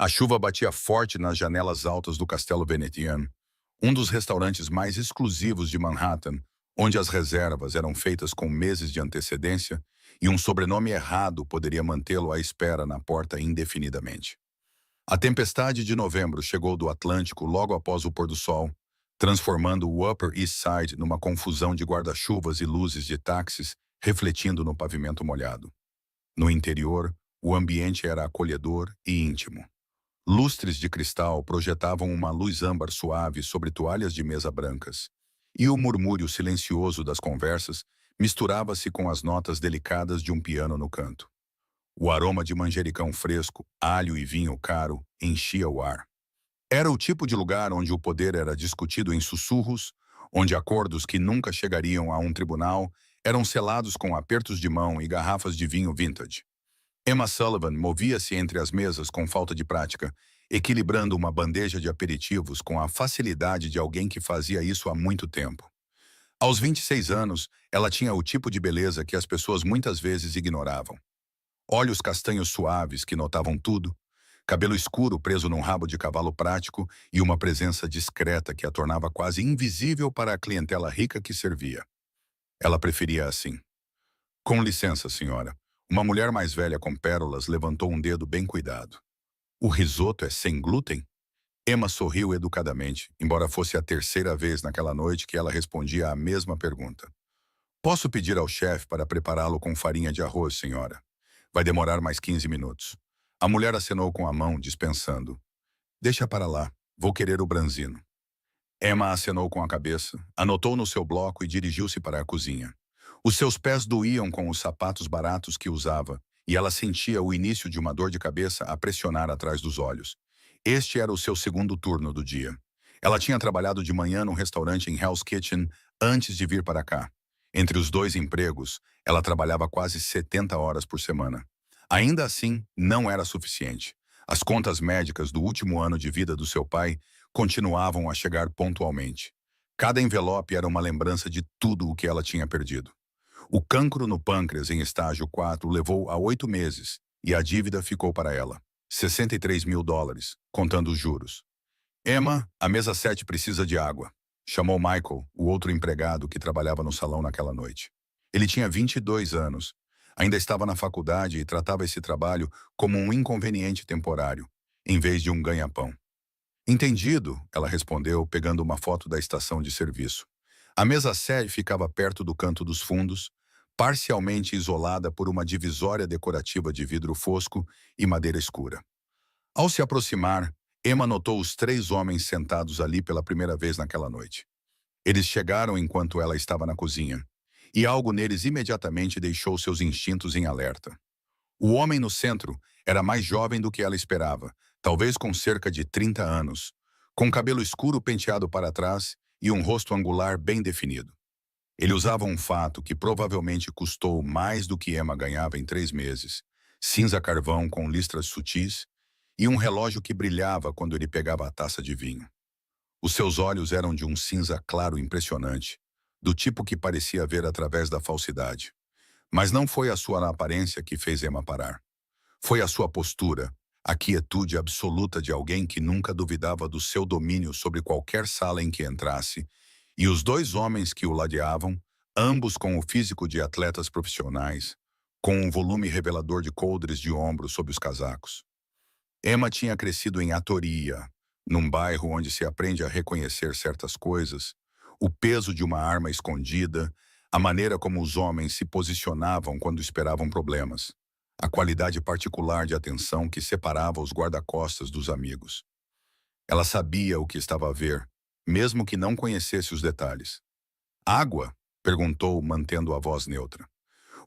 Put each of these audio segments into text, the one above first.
A chuva batia forte nas janelas altas do Castelo Venetian, um dos restaurantes mais exclusivos de Manhattan, onde as reservas eram feitas com meses de antecedência e um sobrenome errado poderia mantê-lo à espera na porta indefinidamente. A tempestade de novembro chegou do Atlântico logo após o pôr do sol, transformando o Upper East Side numa confusão de guarda-chuvas e luzes de táxis refletindo no pavimento molhado. No interior, o ambiente era acolhedor e íntimo. Lustres de cristal projetavam uma luz âmbar suave sobre toalhas de mesa brancas, e o murmúrio silencioso das conversas misturava-se com as notas delicadas de um piano no canto. O aroma de manjericão fresco, alho e vinho caro enchia o ar. Era o tipo de lugar onde o poder era discutido em sussurros, onde acordos que nunca chegariam a um tribunal eram selados com apertos de mão e garrafas de vinho vintage. Emma Sullivan movia-se entre as mesas com falta de prática, equilibrando uma bandeja de aperitivos com a facilidade de alguém que fazia isso há muito tempo. Aos 26 anos, ela tinha o tipo de beleza que as pessoas muitas vezes ignoravam. Olhos castanhos suaves que notavam tudo, cabelo escuro preso num rabo de cavalo prático e uma presença discreta que a tornava quase invisível para a clientela rica que servia. Ela preferia assim. Com licença, senhora. Uma mulher mais velha com pérolas levantou um dedo bem cuidado. O risoto é sem glúten? Emma sorriu educadamente, embora fosse a terceira vez naquela noite que ela respondia à mesma pergunta. Posso pedir ao chefe para prepará-lo com farinha de arroz, senhora? Vai demorar mais 15 minutos. A mulher acenou com a mão, dispensando. Deixa para lá, vou querer o branzino. Emma acenou com a cabeça, anotou no seu bloco e dirigiu-se para a cozinha. Os seus pés doíam com os sapatos baratos que usava, e ela sentia o início de uma dor de cabeça a pressionar atrás dos olhos. Este era o seu segundo turno do dia. Ela tinha trabalhado de manhã num restaurante em Hell's Kitchen antes de vir para cá. Entre os dois empregos, ela trabalhava quase 70 horas por semana. Ainda assim, não era suficiente. As contas médicas do último ano de vida do seu pai continuavam a chegar pontualmente. Cada envelope era uma lembrança de tudo o que ela tinha perdido. O cancro no pâncreas em estágio 4 levou a 8 meses e a dívida ficou para ela. 63 mil dólares, contando os juros. Emma, a mesa 7 precisa de água. Chamou Michael, o outro empregado que trabalhava no salão naquela noite. Ele tinha 22 anos. Ainda estava na faculdade e tratava esse trabalho como um inconveniente temporário, em vez de um ganha-pão. Entendido, ela respondeu, pegando uma foto da estação de serviço. A mesa 7 ficava perto do canto dos fundos, parcialmente isolada por uma divisória decorativa de vidro fosco e madeira escura. Ao se aproximar, Emma notou os 3 homens sentados ali pela primeira vez naquela noite. Eles chegaram enquanto ela estava na cozinha, e algo neles imediatamente deixou seus instintos em alerta. O homem no centro era mais jovem do que ela esperava, talvez com cerca de 30 anos, com cabelo escuro penteado para trás e um rosto angular bem definido. Ele usava um fato que provavelmente custou mais do que Emma ganhava em 3 meses, cinza carvão com listras sutis e um relógio que brilhava quando ele pegava a taça de vinho. Os seus olhos eram de um cinza claro impressionante, do tipo que parecia ver através da falsidade. Mas não foi a sua aparência que fez Emma parar. Foi a sua postura, a quietude absoluta de alguém que nunca duvidava do seu domínio sobre qualquer sala em que entrasse, e os 2 homens que o ladeavam, ambos com o físico de atletas profissionais, com um volume revelador de coldres de ombro sob os casacos. Emma tinha crescido em Atoria, num bairro onde se aprende a reconhecer certas coisas, o peso de uma arma escondida, a maneira como os homens se posicionavam quando esperavam problemas, a qualidade particular de atenção que separava os guarda-costas dos amigos. Ela sabia o que estava a ver, mesmo que não conhecesse os detalhes. Água? Perguntou, mantendo a voz neutra.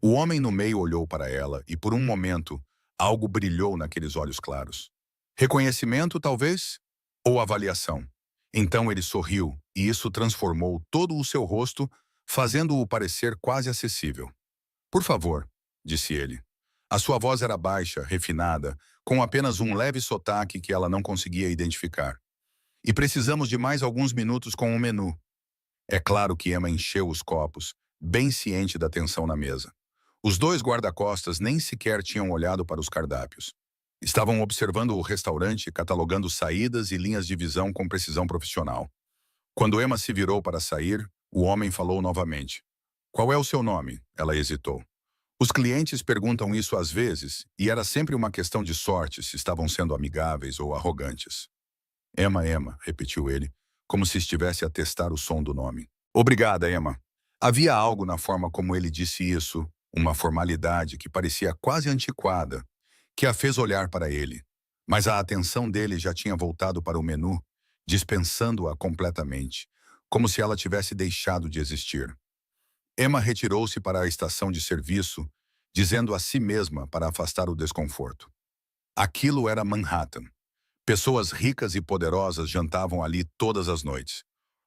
O homem no meio olhou para ela e, por um momento, algo brilhou naqueles olhos claros. Reconhecimento, talvez? Ou avaliação? Então ele sorriu, e isso transformou todo o seu rosto, fazendo-o parecer quase acessível. Por favor, disse ele. A sua voz era baixa, refinada, com apenas um leve sotaque que ela não conseguia identificar. E precisamos de mais alguns minutos com o menu. É claro que Emma encheu os copos, bem ciente da tensão na mesa. Os 2 guarda-costas nem sequer tinham olhado para os cardápios. Estavam observando o restaurante, catalogando saídas e linhas de visão com precisão profissional. Quando Emma se virou para sair, o homem falou novamente. Qual é o seu nome? Ela hesitou. Os clientes perguntam isso às vezes, e era sempre uma questão de sorte se estavam sendo amigáveis ou arrogantes. Emma, repetiu ele, como se estivesse a testar o som do nome. Obrigada, Emma. Havia algo na forma como ele disse isso, uma formalidade que parecia quase antiquada, que a fez olhar para ele. Mas a atenção dele já tinha voltado para o menu, dispensando-a completamente, como se ela tivesse deixado de existir. Emma retirou-se para a estação de serviço, dizendo a si mesma para afastar o desconforto. Aquilo era Manhattan. Pessoas ricas e poderosas jantavam ali todas as noites.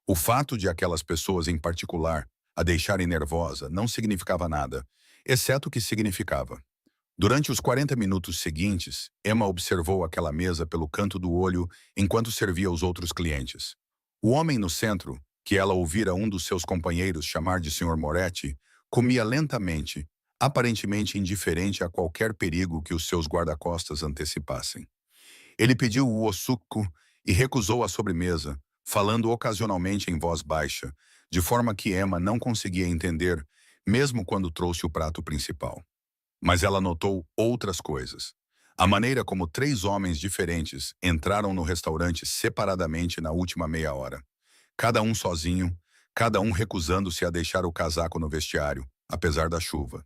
O fato de aquelas pessoas em particular a deixarem nervosa não significava nada, exceto o que significava. Durante os 40 minutos seguintes, Emma observou aquela mesa pelo canto do olho enquanto servia os outros clientes. O homem no centro, que ela ouvira um dos seus companheiros chamar de Sr. Moretti, comia lentamente, aparentemente indiferente a qualquer perigo que os seus guarda-costas antecipassem. Ele pediu o ossuco e recusou a sobremesa, falando ocasionalmente em voz baixa, de forma que Emma não conseguia entender, mesmo quando trouxe o prato principal. Mas ela notou outras coisas. A maneira como 3 homens diferentes entraram no restaurante separadamente na última meia hora. Cada um sozinho, cada um recusando-se a deixar o casaco no vestiário, apesar da chuva.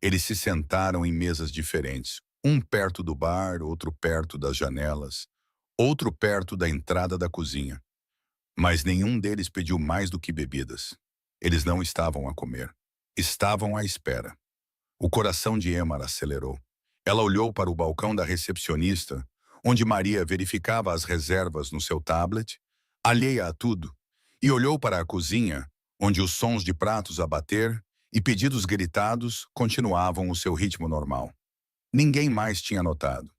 Eles se sentaram em mesas diferentes, um perto do bar, outro perto das janelas, outro perto da entrada da cozinha. Mas nenhum deles pediu mais do que bebidas. Eles não estavam a comer. Estavam à espera. O coração de Emma acelerou. Ela olhou para o balcão da recepcionista, onde Maria verificava as reservas no seu tablet, alheia a tudo, e olhou para a cozinha, onde os sons de pratos a bater e pedidos gritados continuavam o seu ritmo normal. Ninguém mais tinha notado.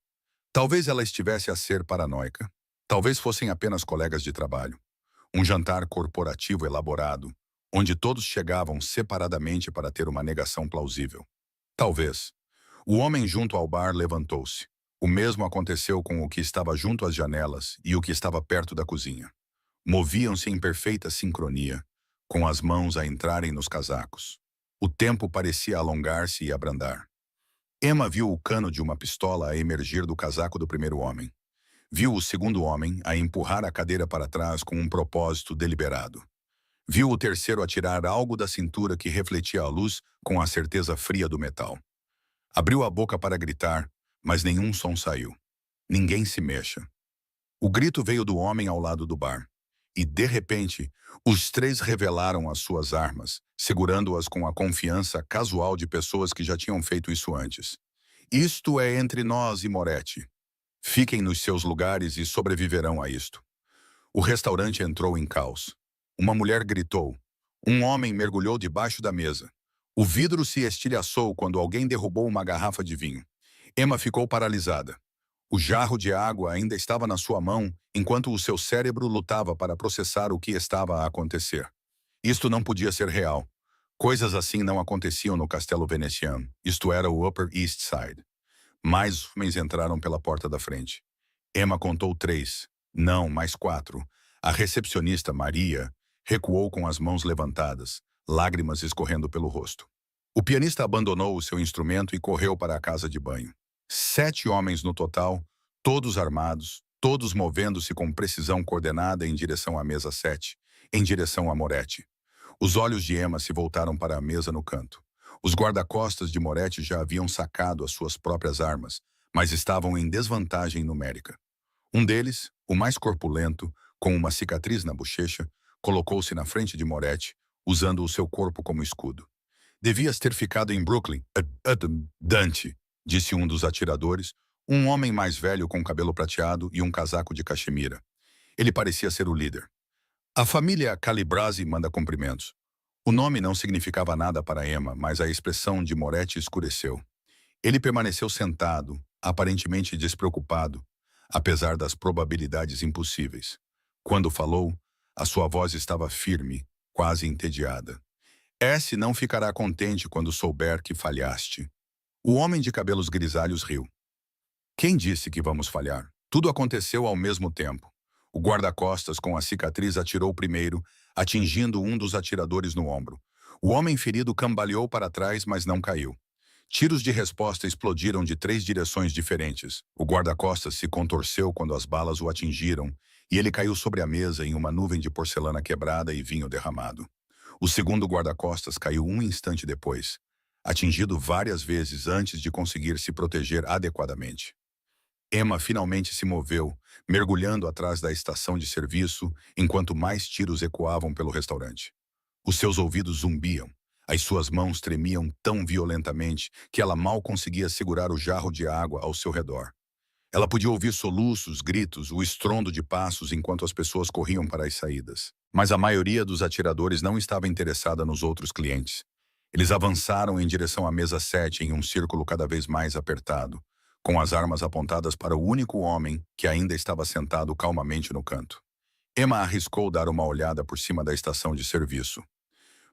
Talvez ela estivesse a ser paranoica. Talvez fossem apenas colegas de trabalho. Um jantar corporativo elaborado, onde todos chegavam separadamente para ter uma negação plausível. Talvez. O homem junto ao bar levantou-se. O mesmo aconteceu com o que estava junto às janelas e o que estava perto da cozinha. Moviam-se em perfeita sincronia, com as mãos a entrarem nos casacos. O tempo parecia alongar-se e abrandar. Emma viu o cano de uma pistola a emergir do casaco do primeiro homem. Viu o segundo homem a empurrar a cadeira para trás com um propósito deliberado. Viu o terceiro atirar algo da cintura que refletia a luz com a certeza fria do metal. Abriu a boca para gritar, mas nenhum som saiu. Ninguém se mexa. O grito veio do homem ao lado do bar. E, de repente, os 3 revelaram as suas armas, segurando-as com a confiança casual de pessoas que já tinham feito isso antes. Isto é entre nós e Moretti. Fiquem nos seus lugares e sobreviverão a isto. O restaurante entrou em caos. Uma mulher gritou. Um homem mergulhou debaixo da mesa. O vidro se estilhaçou quando alguém derrubou uma garrafa de vinho. Emma ficou paralisada. O jarro de água ainda estava na sua mão, enquanto o seu cérebro lutava para processar o que estava a acontecer. Isto não podia ser real. Coisas assim não aconteciam no castelo veneciano, isto era o Upper East Side. Mais homens entraram pela porta da frente. Emma contou 3. Não, mais 4. A recepcionista, Maria, recuou com as mãos levantadas, lágrimas escorrendo pelo rosto. O pianista abandonou o seu instrumento e correu para a casa de banho. 7 homens no total, todos armados, todos movendo-se com precisão coordenada em direção à mesa 7, em direção a Moretti. Os olhos de Emma se voltaram para a mesa no canto. Os guarda-costas de Moretti já haviam sacado as suas próprias armas, mas estavam em desvantagem numérica. Um deles, o mais corpulento, com uma cicatriz na bochecha, colocou-se na frente de Moretti, usando o seu corpo como escudo. Devias ter ficado em Brooklyn, Dante, disse um dos atiradores, um homem mais velho com cabelo prateado e um casaco de caxemira. Ele parecia ser o líder. A família Calibrasi manda cumprimentos. O nome não significava nada para Emma, mas a expressão de Moretti escureceu. Ele permaneceu sentado, aparentemente despreocupado, apesar das probabilidades impossíveis. Quando falou, a sua voz estava firme, quase entediada. S não ficará contente quando souber que falhaste. O homem de cabelos grisalhos riu. Quem disse que vamos falhar? Tudo aconteceu ao mesmo tempo. O guarda-costas com a cicatriz atirou primeiro, atingindo um dos atiradores no ombro. O homem ferido cambaleou para trás, mas não caiu. Tiros de resposta explodiram de 3 direções diferentes. O guarda-costas se contorceu quando as balas o atingiram, e ele caiu sobre a mesa em uma nuvem de porcelana quebrada e vinho derramado. O segundo guarda-costas caiu um instante depois, atingido várias vezes antes de conseguir se proteger adequadamente. Emma finalmente se moveu, mergulhando atrás da estação de serviço, enquanto mais tiros ecoavam pelo restaurante. Os seus ouvidos zumbiam. As suas mãos tremiam tão violentamente que ela mal conseguia segurar o jarro de água ao seu redor. Ela podia ouvir soluços, gritos, o estrondo de passos enquanto as pessoas corriam para as saídas. Mas a maioria dos atiradores não estava interessada nos outros clientes. Eles avançaram em direção à mesa 7 em um círculo cada vez mais apertado, com as armas apontadas para o único homem que ainda estava sentado calmamente no canto. Emma arriscou dar uma olhada por cima da estação de serviço.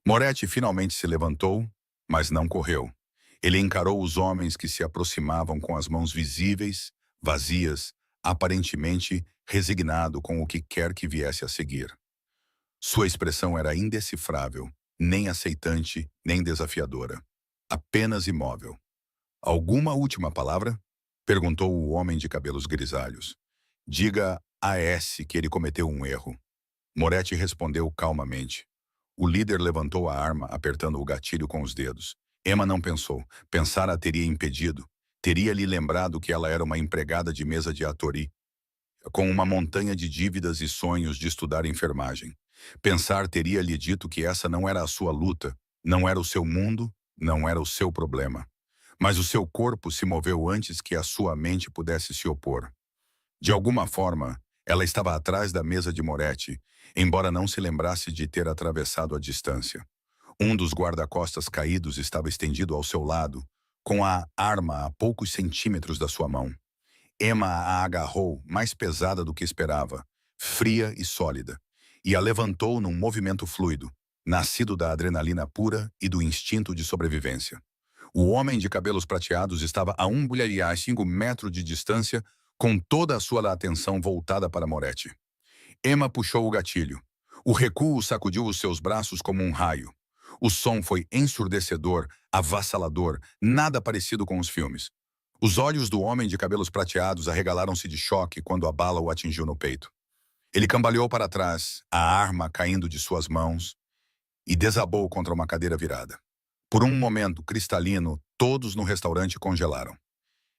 Moretti finalmente se levantou, mas não correu. Ele encarou os homens que se aproximavam com as mãos visíveis, vazias, aparentemente resignado com o que quer que viesse a seguir. Sua expressão era indecifrável, nem aceitante, nem desafiadora. Apenas imóvel. "Alguma última palavra?" perguntou o homem de cabelos grisalhos. "Diga a S que ele cometeu um erro." Moretti respondeu calmamente. O líder levantou a arma, apertando o gatilho com os dedos. Emma não pensou. Pensar a teria impedido. Teria lhe lembrado que ela era uma empregada de mesa de Atori, com uma montanha de dívidas e sonhos de estudar enfermagem. Pensar teria lhe dito que essa não era a sua luta, não era o seu mundo, não era o seu problema. Mas o seu corpo se moveu antes que a sua mente pudesse se opor. De alguma forma, ela estava atrás da mesa de Moretti, embora não se lembrasse de ter atravessado a distância. Um dos guarda-costas caídos estava estendido ao seu lado, com a arma a poucos centímetros da sua mão. Emma a agarrou, mais pesada do que esperava, fria e sólida, e a levantou num movimento fluido, nascido da adrenalina pura e do instinto de sobrevivência. O homem de cabelos prateados estava a 1,5 metros de distância, com toda a sua atenção voltada para Moretti. Emma puxou o gatilho. O recuo sacudiu os seus braços como um raio. O som foi ensurdecedor, avassalador, nada parecido com os filmes. Os olhos do homem de cabelos prateados arregalaram-se de choque quando a bala o atingiu no peito. Ele cambaleou para trás, a arma caindo de suas mãos, e desabou contra uma cadeira virada. Por um momento cristalino, todos no restaurante congelaram.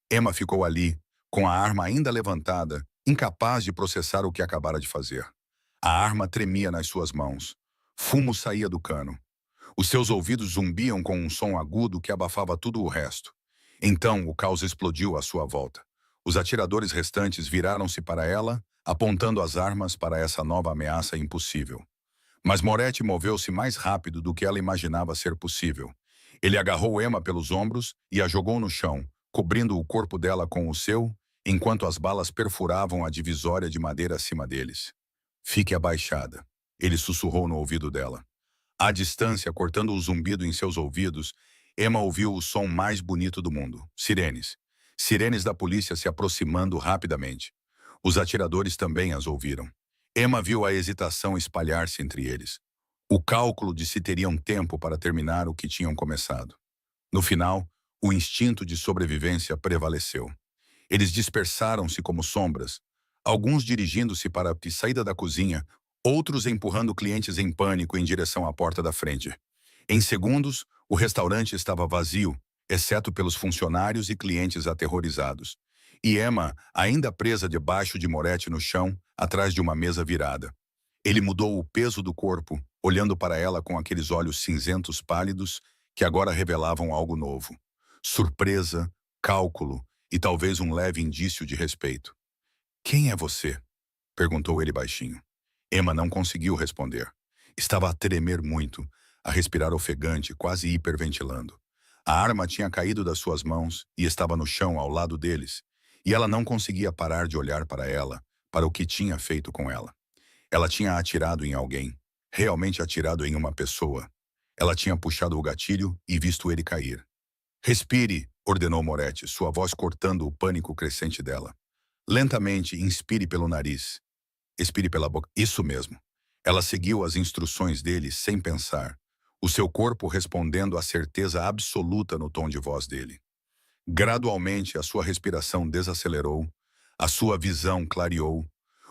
Emma ficou ali, com a arma ainda levantada, incapaz de processar o que acabara de fazer. A arma tremia nas suas mãos. Fumo saía do cano. Os seus ouvidos zumbiam com um som agudo que abafava tudo o resto. Então o caos explodiu à sua volta. Os atiradores restantes viraram-se para ela, apontando as armas para essa nova ameaça impossível. Mas Moretti moveu-se mais rápido do que ela imaginava ser possível. Ele agarrou Emma pelos ombros e a jogou no chão, cobrindo o corpo dela com o seu, enquanto as balas perfuravam a divisória de madeira acima deles. "Fique abaixada", ele sussurrou no ouvido dela. À distância, cortando o zumbido em seus ouvidos, Emma ouviu o som mais bonito do mundo. Sirenes. Sirenes da polícia se aproximando rapidamente. Os atiradores também as ouviram. Emma viu a hesitação espalhar-se entre eles. O cálculo de se teriam tempo para terminar o que tinham começado. No final, o instinto de sobrevivência prevaleceu. Eles dispersaram-se como sombras, alguns dirigindo-se para a saída da cozinha, outros empurrando clientes em pânico em direção à porta da frente. Em segundos, o restaurante estava vazio, exceto pelos funcionários e clientes aterrorizados. E Emma, ainda presa debaixo de Moretti no chão, atrás de uma mesa virada. Ele mudou o peso do corpo, olhando para ela com aqueles olhos cinzentos pálidos que agora revelavam algo novo. Surpresa, cálculo e talvez um leve indício de respeito. "Quem é você?" perguntou ele baixinho. Emma não conseguiu responder. Estava a tremer muito, a respirar ofegante, quase hiperventilando. A arma tinha caído das suas mãos e estava no chão ao lado deles, e ela não conseguia parar de olhar para ela, para o que tinha feito com ela. Ela tinha atirado em alguém, realmente atirado em uma pessoa. Ela tinha puxado o gatilho e visto ele cair. "Respire", ordenou Moretti, sua voz cortando o pânico crescente dela. Lentamente, inspire pelo nariz. Expire pela boca. Isso mesmo. Ela seguiu as instruções dele sem pensar, o seu corpo respondendo à certeza absoluta no tom de voz dele. Gradualmente, a sua respiração desacelerou, a sua visão clareou,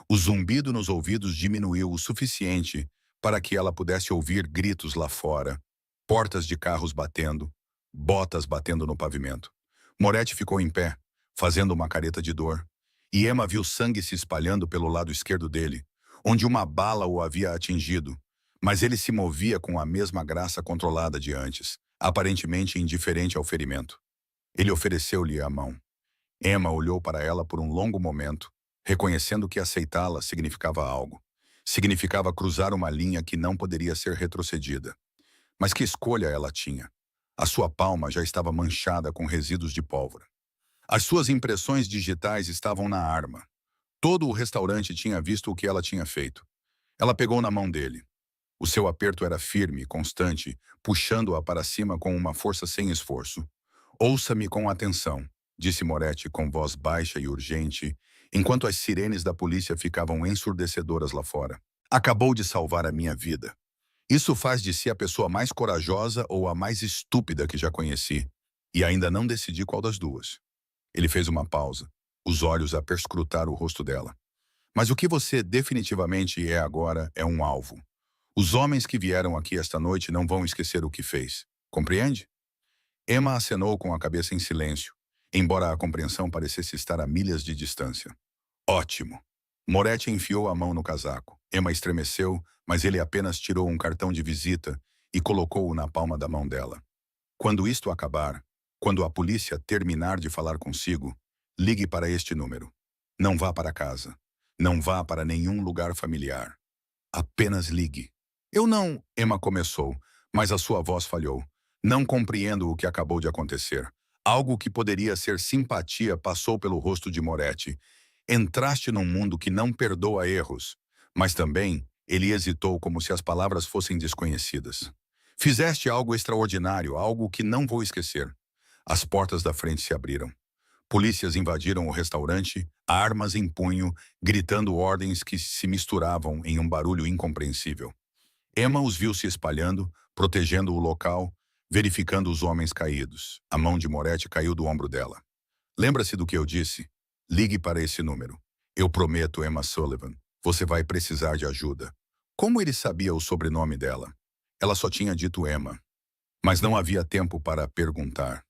o zumbido nos ouvidos diminuiu o suficiente para que ela pudesse ouvir gritos lá fora, portas de carros batendo, botas batendo no pavimento. Moretti ficou em pé, fazendo uma careta de dor, e Emma viu sangue se espalhando pelo lado esquerdo dele, onde uma bala o havia atingido, mas ele se movia com a mesma graça controlada de antes, aparentemente indiferente ao ferimento. Ele ofereceu-lhe a mão. Emma olhou para ela por um longo momento, reconhecendo que aceitá-la significava algo. Significava cruzar uma linha que não poderia ser retrocedida. Mas que escolha ela tinha? A sua palma já estava manchada com resíduos de pólvora. As suas impressões digitais estavam na arma. Todo o restaurante tinha visto o que ela tinha feito. Ela pegou na mão dele. O seu aperto era firme, constante, puxando-a para cima com uma força sem esforço. Ouça-me com atenção, disse Moretti com voz baixa e urgente, enquanto as sirenes da polícia ficavam ensurdecedoras lá fora. Acabou de salvar a minha vida. Isso faz de si a pessoa mais corajosa ou a mais estúpida que já conheci. E ainda não decidi qual das duas. Ele fez uma pausa, os olhos a perscrutar o rosto dela. Mas o que você definitivamente é agora é um alvo. Os homens que vieram aqui esta noite não vão esquecer o que fez. Compreende? Emma acenou com a cabeça em silêncio, embora a compreensão parecesse estar a milhas de distância. Ótimo. Moretti enfiou a mão no casaco. Emma estremeceu, mas ele apenas tirou um cartão de visita e colocou-o na palma da mão dela. Quando isto acabar, quando a polícia terminar de falar consigo, ligue para este número. Não vá para casa. Não vá para nenhum lugar familiar. Apenas ligue. Eu não... Emma começou, mas a sua voz falhou. Não compreendo o que acabou de acontecer. Algo que poderia ser simpatia passou pelo rosto de Moretti. Entraste num mundo que não perdoa erros. Mas também, ele hesitou como se as palavras fossem desconhecidas. Fizeste algo extraordinário, algo que não vou esquecer. As portas da frente se abriram. Polícias invadiram o restaurante, armas em punho, gritando ordens que se misturavam em um barulho incompreensível. Emma os viu se espalhando, protegendo o local, verificando os homens caídos. A mão de Moretti caiu do ombro dela. Lembra-se do que eu disse? Ligue para esse número. Eu prometo, Emma Sullivan. Você vai precisar de ajuda. Como ele sabia o sobrenome dela? Ela só tinha dito Emma. Mas não havia tempo para perguntar.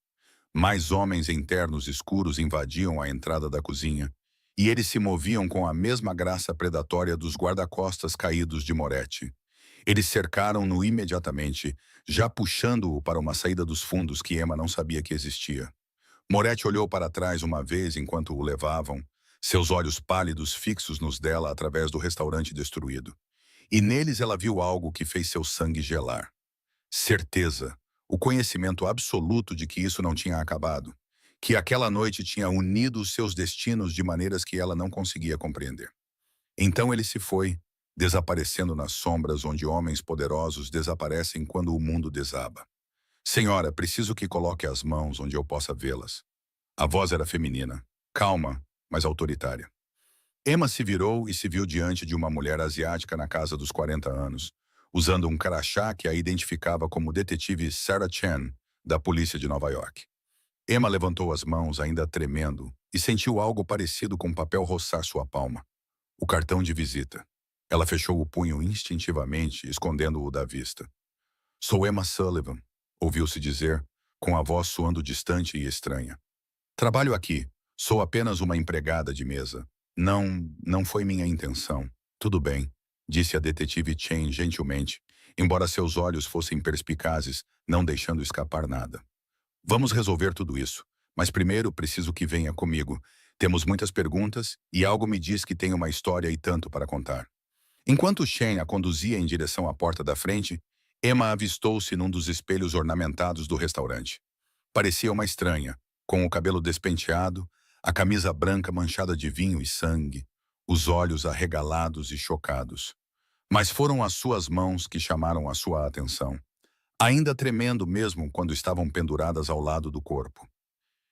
Mais homens em ternos escuros invadiam a entrada da cozinha, e eles se moviam com a mesma graça predatória dos guarda-costas caídos de Moretti. Eles cercaram-no imediatamente, já puxando-o para uma saída dos fundos que Emma não sabia que existia. Moretti olhou para trás uma vez enquanto o levavam, seus olhos pálidos fixos nos dela através do restaurante destruído. E neles ela viu algo que fez seu sangue gelar. Certeza, o conhecimento absoluto de que isso não tinha acabado, que aquela noite tinha unido os seus destinos de maneiras que ela não conseguia compreender. Então ele se foi, desaparecendo nas sombras onde homens poderosos desaparecem quando o mundo desaba. Senhora, preciso que coloque as mãos onde eu possa vê-las. A voz era feminina, calma, mas autoritária. Emma se virou e se viu diante de uma mulher asiática na casa dos 40 anos, usando um crachá que a identificava como detetive Sarah Chen, da polícia de Nova York. Emma levantou as mãos, ainda tremendo, e sentiu algo parecido com papel roçar sua palma. O cartão de visita. Ela fechou o punho instintivamente, escondendo-o da vista. Sou Emma Sullivan, ouviu-se dizer, com a voz soando distante e estranha. Trabalho aqui. Sou apenas uma empregada de mesa. Não foi minha intenção. Tudo bem, disse a detetive Chen gentilmente, embora seus olhos fossem perspicazes, não deixando escapar nada. Vamos resolver tudo isso, mas primeiro preciso que venha comigo. Temos muitas perguntas e algo me diz que tem uma história e tanto para contar. Enquanto Chen a conduzia em direção à porta da frente, Emma avistou-se num dos espelhos ornamentados do restaurante. Parecia uma estranha, com o cabelo despenteado, a camisa branca manchada de vinho e sangue, os olhos arregalados e chocados. Mas foram as suas mãos que chamaram a sua atenção, ainda tremendo mesmo quando estavam penduradas ao lado do corpo.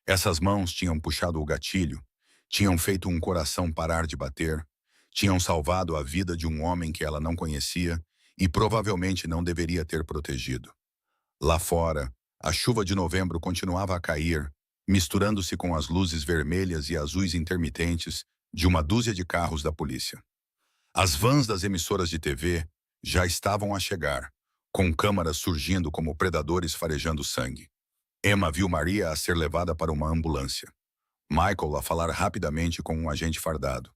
Essas mãos tinham puxado o gatilho, tinham feito um coração parar de bater, tinham salvado a vida de um homem que ela não conhecia e provavelmente não deveria ter protegido. Lá fora, a chuva de novembro continuava a cair, misturando-se com as luzes vermelhas e azuis intermitentes de uma dúzia de carros da polícia. As vans das emissoras de TV já estavam a chegar, com câmaras surgindo como predadores farejando sangue. Emma viu Maria a ser levada para uma ambulância. Michael a falar rapidamente com um agente fardado.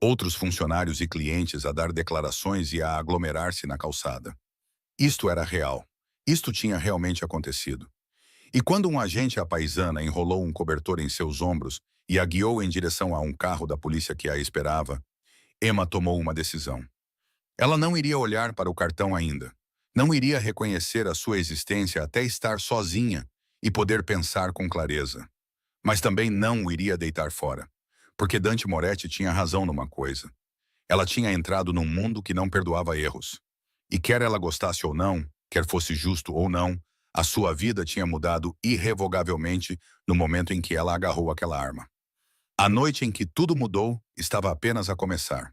Outros funcionários e clientes a dar declarações e a aglomerar-se na calçada. Isto era real. Isto tinha realmente acontecido. E quando um agente à paisana enrolou um cobertor em seus ombros e a guiou em direção a um carro da polícia que a esperava, Emma tomou uma decisão. Ela não iria olhar para o cartão ainda. Não iria reconhecer a sua existência até estar sozinha e poder pensar com clareza. Mas também não o iria deitar fora. Porque Dante Moretti tinha razão numa coisa. Ela tinha entrado num mundo que não perdoava erros. E quer ela gostasse ou não, quer fosse justo ou não, a sua vida tinha mudado irrevogavelmente no momento em que ela agarrou aquela arma. A noite em que tudo mudou estava apenas a começar.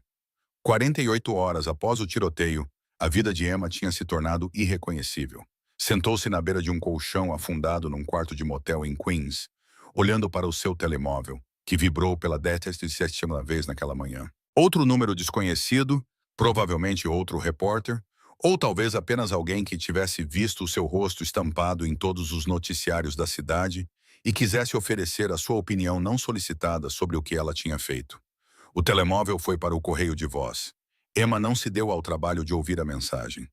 48 horas após o tiroteio, a vida de Emma tinha se tornado irreconhecível. Sentou-se na beira de um colchão afundado num quarto de motel em Queens, olhando para o seu telemóvel, que vibrou pela 17ª vez naquela manhã. Outro número desconhecido, provavelmente outro repórter, ou talvez apenas alguém que tivesse visto o seu rosto estampado em todos os noticiários da cidade e quisesse oferecer a sua opinião não solicitada sobre o que ela tinha feito. O telemóvel foi para o correio de voz. Emma não se deu ao trabalho de ouvir a mensagem.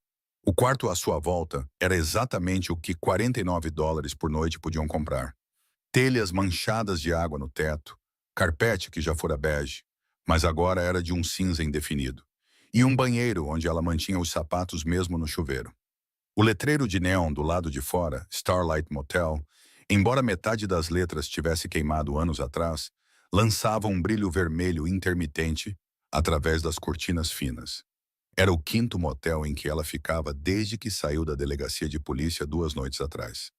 O quarto à sua volta era exatamente o que $49 por noite podiam comprar. Telhas manchadas de água no teto, carpete que já fora bege, mas agora era de um cinza indefinido, e um banheiro onde ela mantinha os sapatos mesmo no chuveiro. O letreiro de neon do lado de fora, Starlight Motel, embora metade das letras tivesse queimado anos atrás, lançava um brilho vermelho intermitente através das cortinas finas. Era o 5º motel em que ela ficava desde que saiu da delegacia de polícia 2 noites atrás.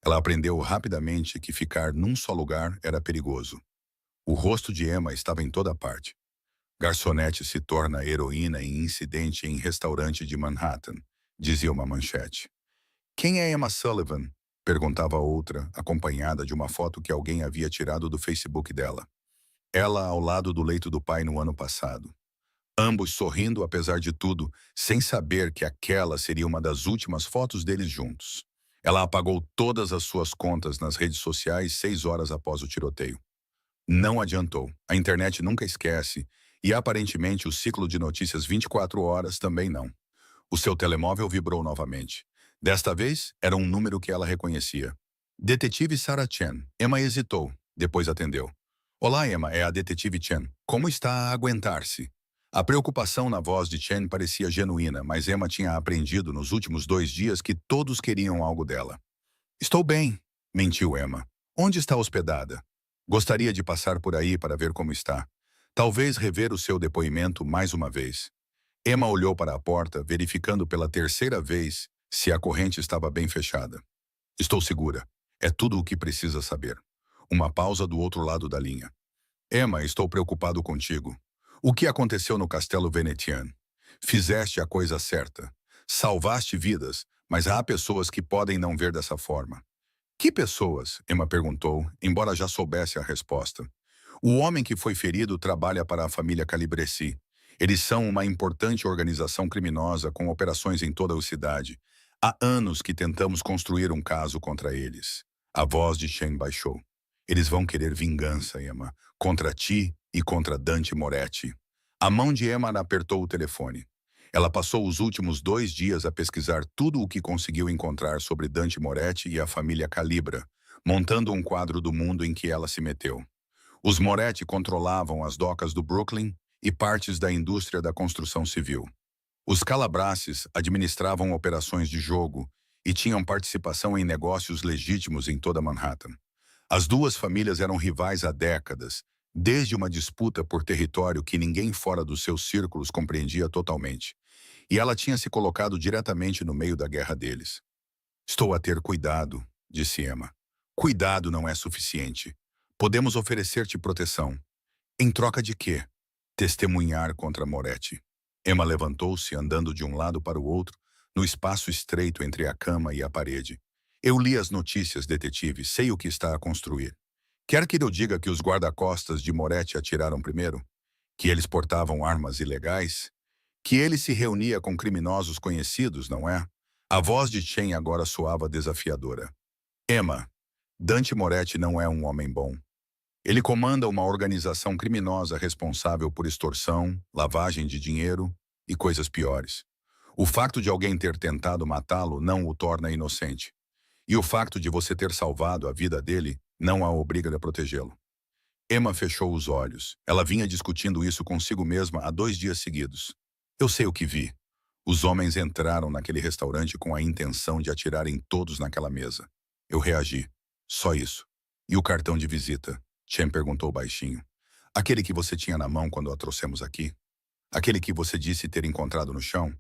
Ela aprendeu rapidamente que ficar num só lugar era perigoso. O rosto de Emma estava em toda parte. Garçonete se torna heroína em incidente em restaurante de Manhattan, dizia uma manchete. Quem é Emma Sullivan? Perguntava outra, acompanhada de uma foto que alguém havia tirado do Facebook dela. Ela ao lado do leito do pai no ano passado. Ambos sorrindo apesar de tudo, sem saber que aquela seria uma das últimas fotos deles juntos. Ela apagou todas as suas contas nas redes sociais 6 horas após o tiroteio. Não adiantou. A internet nunca esquece e aparentemente o ciclo de notícias 24 horas também não. O seu telemóvel vibrou novamente. Desta vez, era um número que ela reconhecia. Detetive Sarah Chen. Emma hesitou, depois atendeu. Olá, Emma, é a detetive Chen. Como está a aguentar-se? A preocupação na voz de Chen parecia genuína, mas Emma tinha aprendido nos últimos 2 dias que todos queriam algo dela. Estou bem, mentiu Emma. Onde está hospedada? Gostaria de passar por aí para ver como está. Talvez rever o seu depoimento mais uma vez. Emma olhou para a porta, verificando pela 3ª vez se a corrente estava bem fechada. Estou segura. É tudo o que precisa saber. Uma pausa do outro lado da linha. Emma, estou preocupado contigo. O que aconteceu no Castelo Venetian? Fizeste a coisa certa. Salvaste vidas, mas há pessoas que podem não ver dessa forma. Que pessoas? Emma perguntou, embora já soubesse a resposta. O homem que foi ferido trabalha para a família Calibresi. Eles são uma importante organização criminosa com operações em toda a cidade. Há anos que tentamos construir um caso contra eles. A voz de Chen baixou. Eles vão querer vingança, Emma, contra ti e contra Dante Moretti. A mão de Emma apertou o telefone. Ela passou os últimos 2 dias a pesquisar tudo o que conseguiu encontrar sobre Dante Moretti e a família Calibra, montando um quadro do mundo em que ela se meteu. Os Moretti controlavam as docas do Brooklyn e partes da indústria da construção civil. Os Calabrasses administravam operações de jogo e tinham participação em negócios legítimos em toda Manhattan. As 2 famílias eram rivais há décadas, desde uma disputa por território que ninguém fora dos seus círculos compreendia totalmente. E ela tinha se colocado diretamente no meio da guerra deles. Estou a ter cuidado, disse Emma. Cuidado não é suficiente. Podemos oferecer-te proteção. Em troca de quê? Testemunhar contra Moretti. Emma levantou-se, andando de um lado para o outro, no espaço estreito entre a cama e a parede. Eu li as notícias, detetive, sei o que está a construir. Quer que eu diga que os guarda-costas de Moretti atiraram primeiro? Que eles portavam armas ilegais? Que ele se reunia com criminosos conhecidos, não é? A voz de Chen agora soava desafiadora. Emma, Dante Moretti não é um homem bom. Ele comanda uma organização criminosa responsável por extorsão, lavagem de dinheiro e coisas piores. O facto de alguém ter tentado matá-lo não o torna inocente. E o facto de você ter salvado a vida dele não a obriga a protegê-lo. Emma fechou os olhos. Ela vinha discutindo isso consigo mesma há 2 dias seguidos. Eu sei o que vi. Os homens entraram naquele restaurante com a intenção de atirar em todos naquela mesa. Eu reagi. Só isso. E o cartão de visita? Chen perguntou baixinho. Aquele que você tinha na mão quando a trouxemos aqui? Aquele que você disse ter encontrado no chão?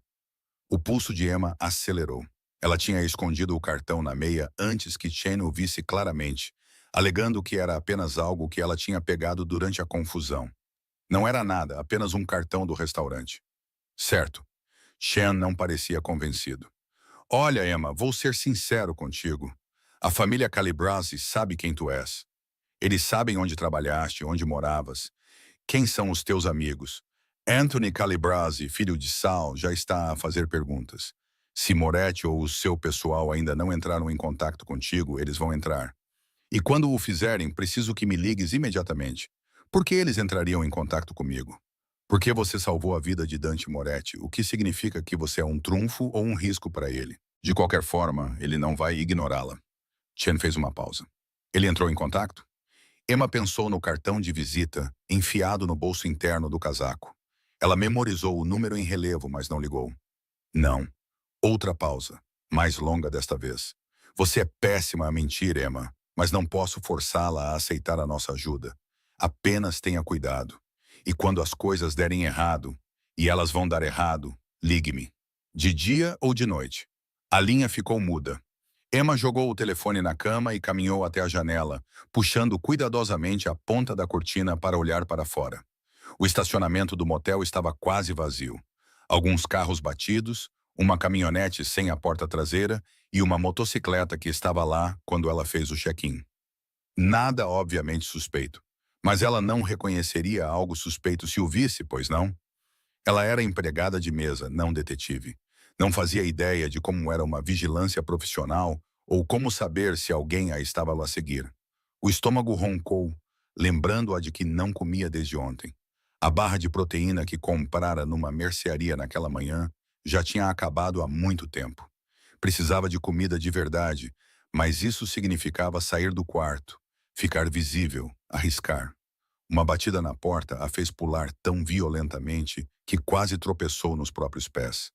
O pulso de Emma acelerou. Ela tinha escondido o cartão na meia antes que Chen o visse claramente, alegando que era apenas algo que ela tinha pegado durante a confusão. Não era nada, apenas um cartão do restaurante. Certo. Chen não parecia convencido. Olha, Emma, vou ser sincero contigo. A família Calibrasi sabe quem tu és. Eles sabem onde trabalhaste, onde moravas. Quem são os teus amigos? Anthony Calibrasi, filho de Sal, já está a fazer perguntas. Se Moretti ou o seu pessoal ainda não entraram em contato contigo, eles vão entrar. E quando o fizerem, preciso que me ligues imediatamente. Por que eles entrariam em contato comigo? Porque você salvou a vida de Dante Moretti, o que significa que você é um trunfo ou um risco para ele. De qualquer forma, ele não vai ignorá-la. Chen fez uma pausa. Ele entrou em contato? Emma pensou no cartão de visita, enfiado no bolso interno do casaco. Ela memorizou o número em relevo, mas não ligou. Não. Outra pausa, mais longa desta vez. Você é péssima a mentir, Emma, mas não posso forçá-la a aceitar a nossa ajuda. Apenas tenha cuidado. E quando as coisas derem errado, e elas vão dar errado, ligue-me. De dia ou de noite. A linha ficou muda. Emma jogou o telefone na cama e caminhou até a janela, puxando cuidadosamente a ponta da cortina para olhar para fora. O estacionamento do motel estava quase vazio. Alguns carros batidos, uma caminhonete sem a porta traseira e uma motocicleta que estava lá quando ela fez o check-in. Nada obviamente suspeito, mas ela não reconheceria algo suspeito se o visse, pois não? Ela era empregada de mesa, não detetive. Não fazia ideia de como era uma vigilância profissional ou como saber se alguém a estava lá a seguir. O estômago roncou, lembrando-a de que não comia desde ontem. A barra de proteína que comprara numa mercearia naquela manhã já tinha acabado há muito tempo. Precisava de comida de verdade, mas isso significava sair do quarto, ficar visível, arriscar. Uma batida na porta a fez pular tão violentamente que quase tropeçou nos próprios pés.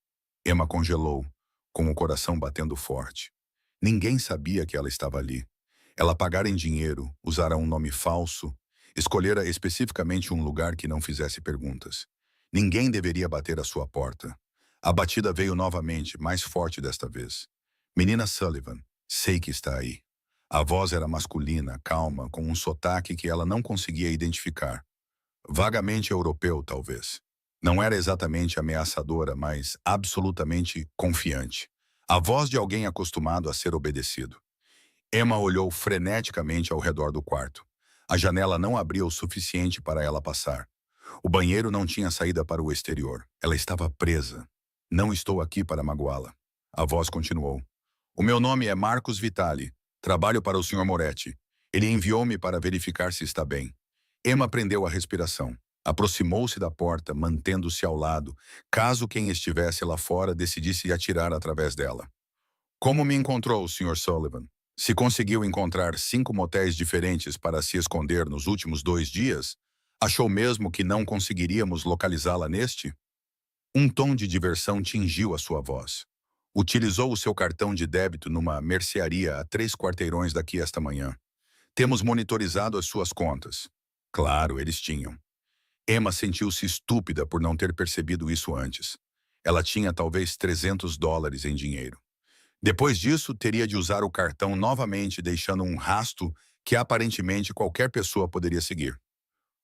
Emma congelou, com o coração batendo forte. Ninguém sabia que ela estava ali. Ela pagara em dinheiro, usara um nome falso, escolhera especificamente um lugar que não fizesse perguntas. Ninguém deveria bater à sua porta. A batida veio novamente, mais forte desta vez. Menina Sullivan, sei que está aí. A voz era masculina, calma, com um sotaque que ela não conseguia identificar. Vagamente europeu, talvez. Não era exatamente ameaçadora, mas absolutamente confiante. A voz de alguém acostumado a ser obedecido. Emma olhou freneticamente ao redor do quarto. A janela não abria o suficiente para ela passar. O banheiro não tinha saída para o exterior. Ela estava presa. Não estou aqui para magoá-la. A voz continuou. O meu nome é Marcos Vitali. Trabalho para o Sr. Moretti. Ele enviou-me para verificar se está bem. Emma prendeu a respiração. Aproximou-se da porta, mantendo-se ao lado, caso quem estivesse lá fora decidisse atirar através dela. Como me encontrou, Sr. Sullivan? Se conseguiu encontrar 5 motéis diferentes para se esconder nos últimos 2 dias, achou mesmo que não conseguiríamos localizá-la neste? Um tom de diversão tingiu a sua voz. Utilizou o seu cartão de débito numa mercearia a 3 quarteirões daqui esta manhã. Temos monitorizado as suas contas. Claro, eles tinham. Emma sentiu-se estúpida por não ter percebido isso antes. Ela tinha talvez $300 em dinheiro. Depois disso, teria de usar o cartão novamente, deixando um rastro que aparentemente qualquer pessoa poderia seguir.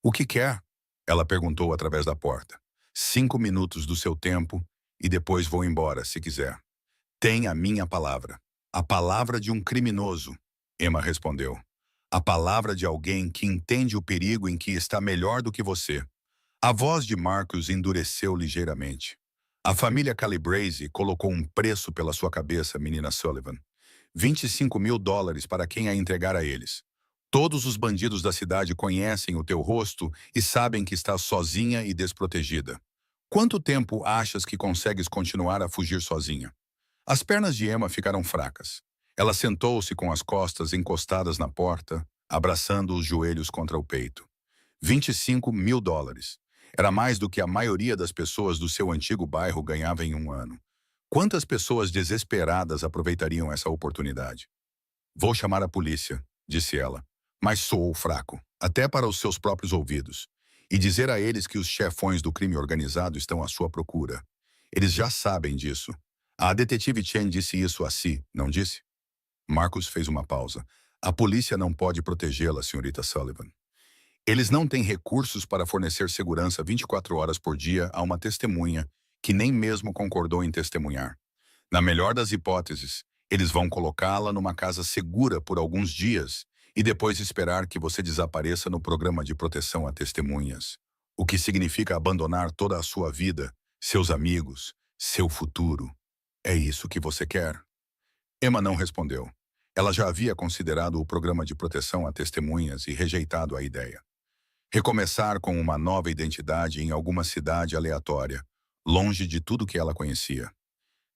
O que quer? Ela perguntou através da porta. 5 minutos do seu tempo e depois vou embora, se quiser. Tem a minha palavra. A palavra de um criminoso, Emma respondeu. A palavra de alguém que entende o perigo em que está melhor do que você. A voz de Marcus endureceu ligeiramente. A família Calabrese colocou um preço pela sua cabeça, menina Sullivan. 25.000 dólares para quem a entregar a eles. Todos os bandidos da cidade conhecem o teu rosto e sabem que estás sozinha e desprotegida. Quanto tempo achas que consegues continuar a fugir sozinha? As pernas de Emma ficaram fracas. Ela sentou-se com as costas encostadas na porta, abraçando os joelhos contra o peito. 25.000 dólares. Era mais do que a maioria das pessoas do seu antigo bairro ganhava em um ano. Quantas pessoas desesperadas aproveitariam essa oportunidade? Vou chamar a polícia, disse ela. Mas sou fraco, até para os seus próprios ouvidos. E dizer a eles que os chefões do crime organizado estão à sua procura. Eles já sabem disso. A detetive Chen disse isso a si, não disse? Marcus fez uma pausa. A polícia não pode protegê-la, senhorita Sullivan. Eles não têm recursos para fornecer segurança 24 horas por dia a uma testemunha que nem mesmo concordou em testemunhar. Na melhor das hipóteses, eles vão colocá-la numa casa segura por alguns dias e depois esperar que você desapareça no programa de proteção a testemunhas, o que significa abandonar toda a sua vida, seus amigos, seu futuro. É isso que você quer? Emma não respondeu. Ela já havia considerado o programa de proteção a testemunhas e rejeitado a ideia. Recomeçar com uma nova identidade em alguma cidade aleatória, longe de tudo que ela conhecia.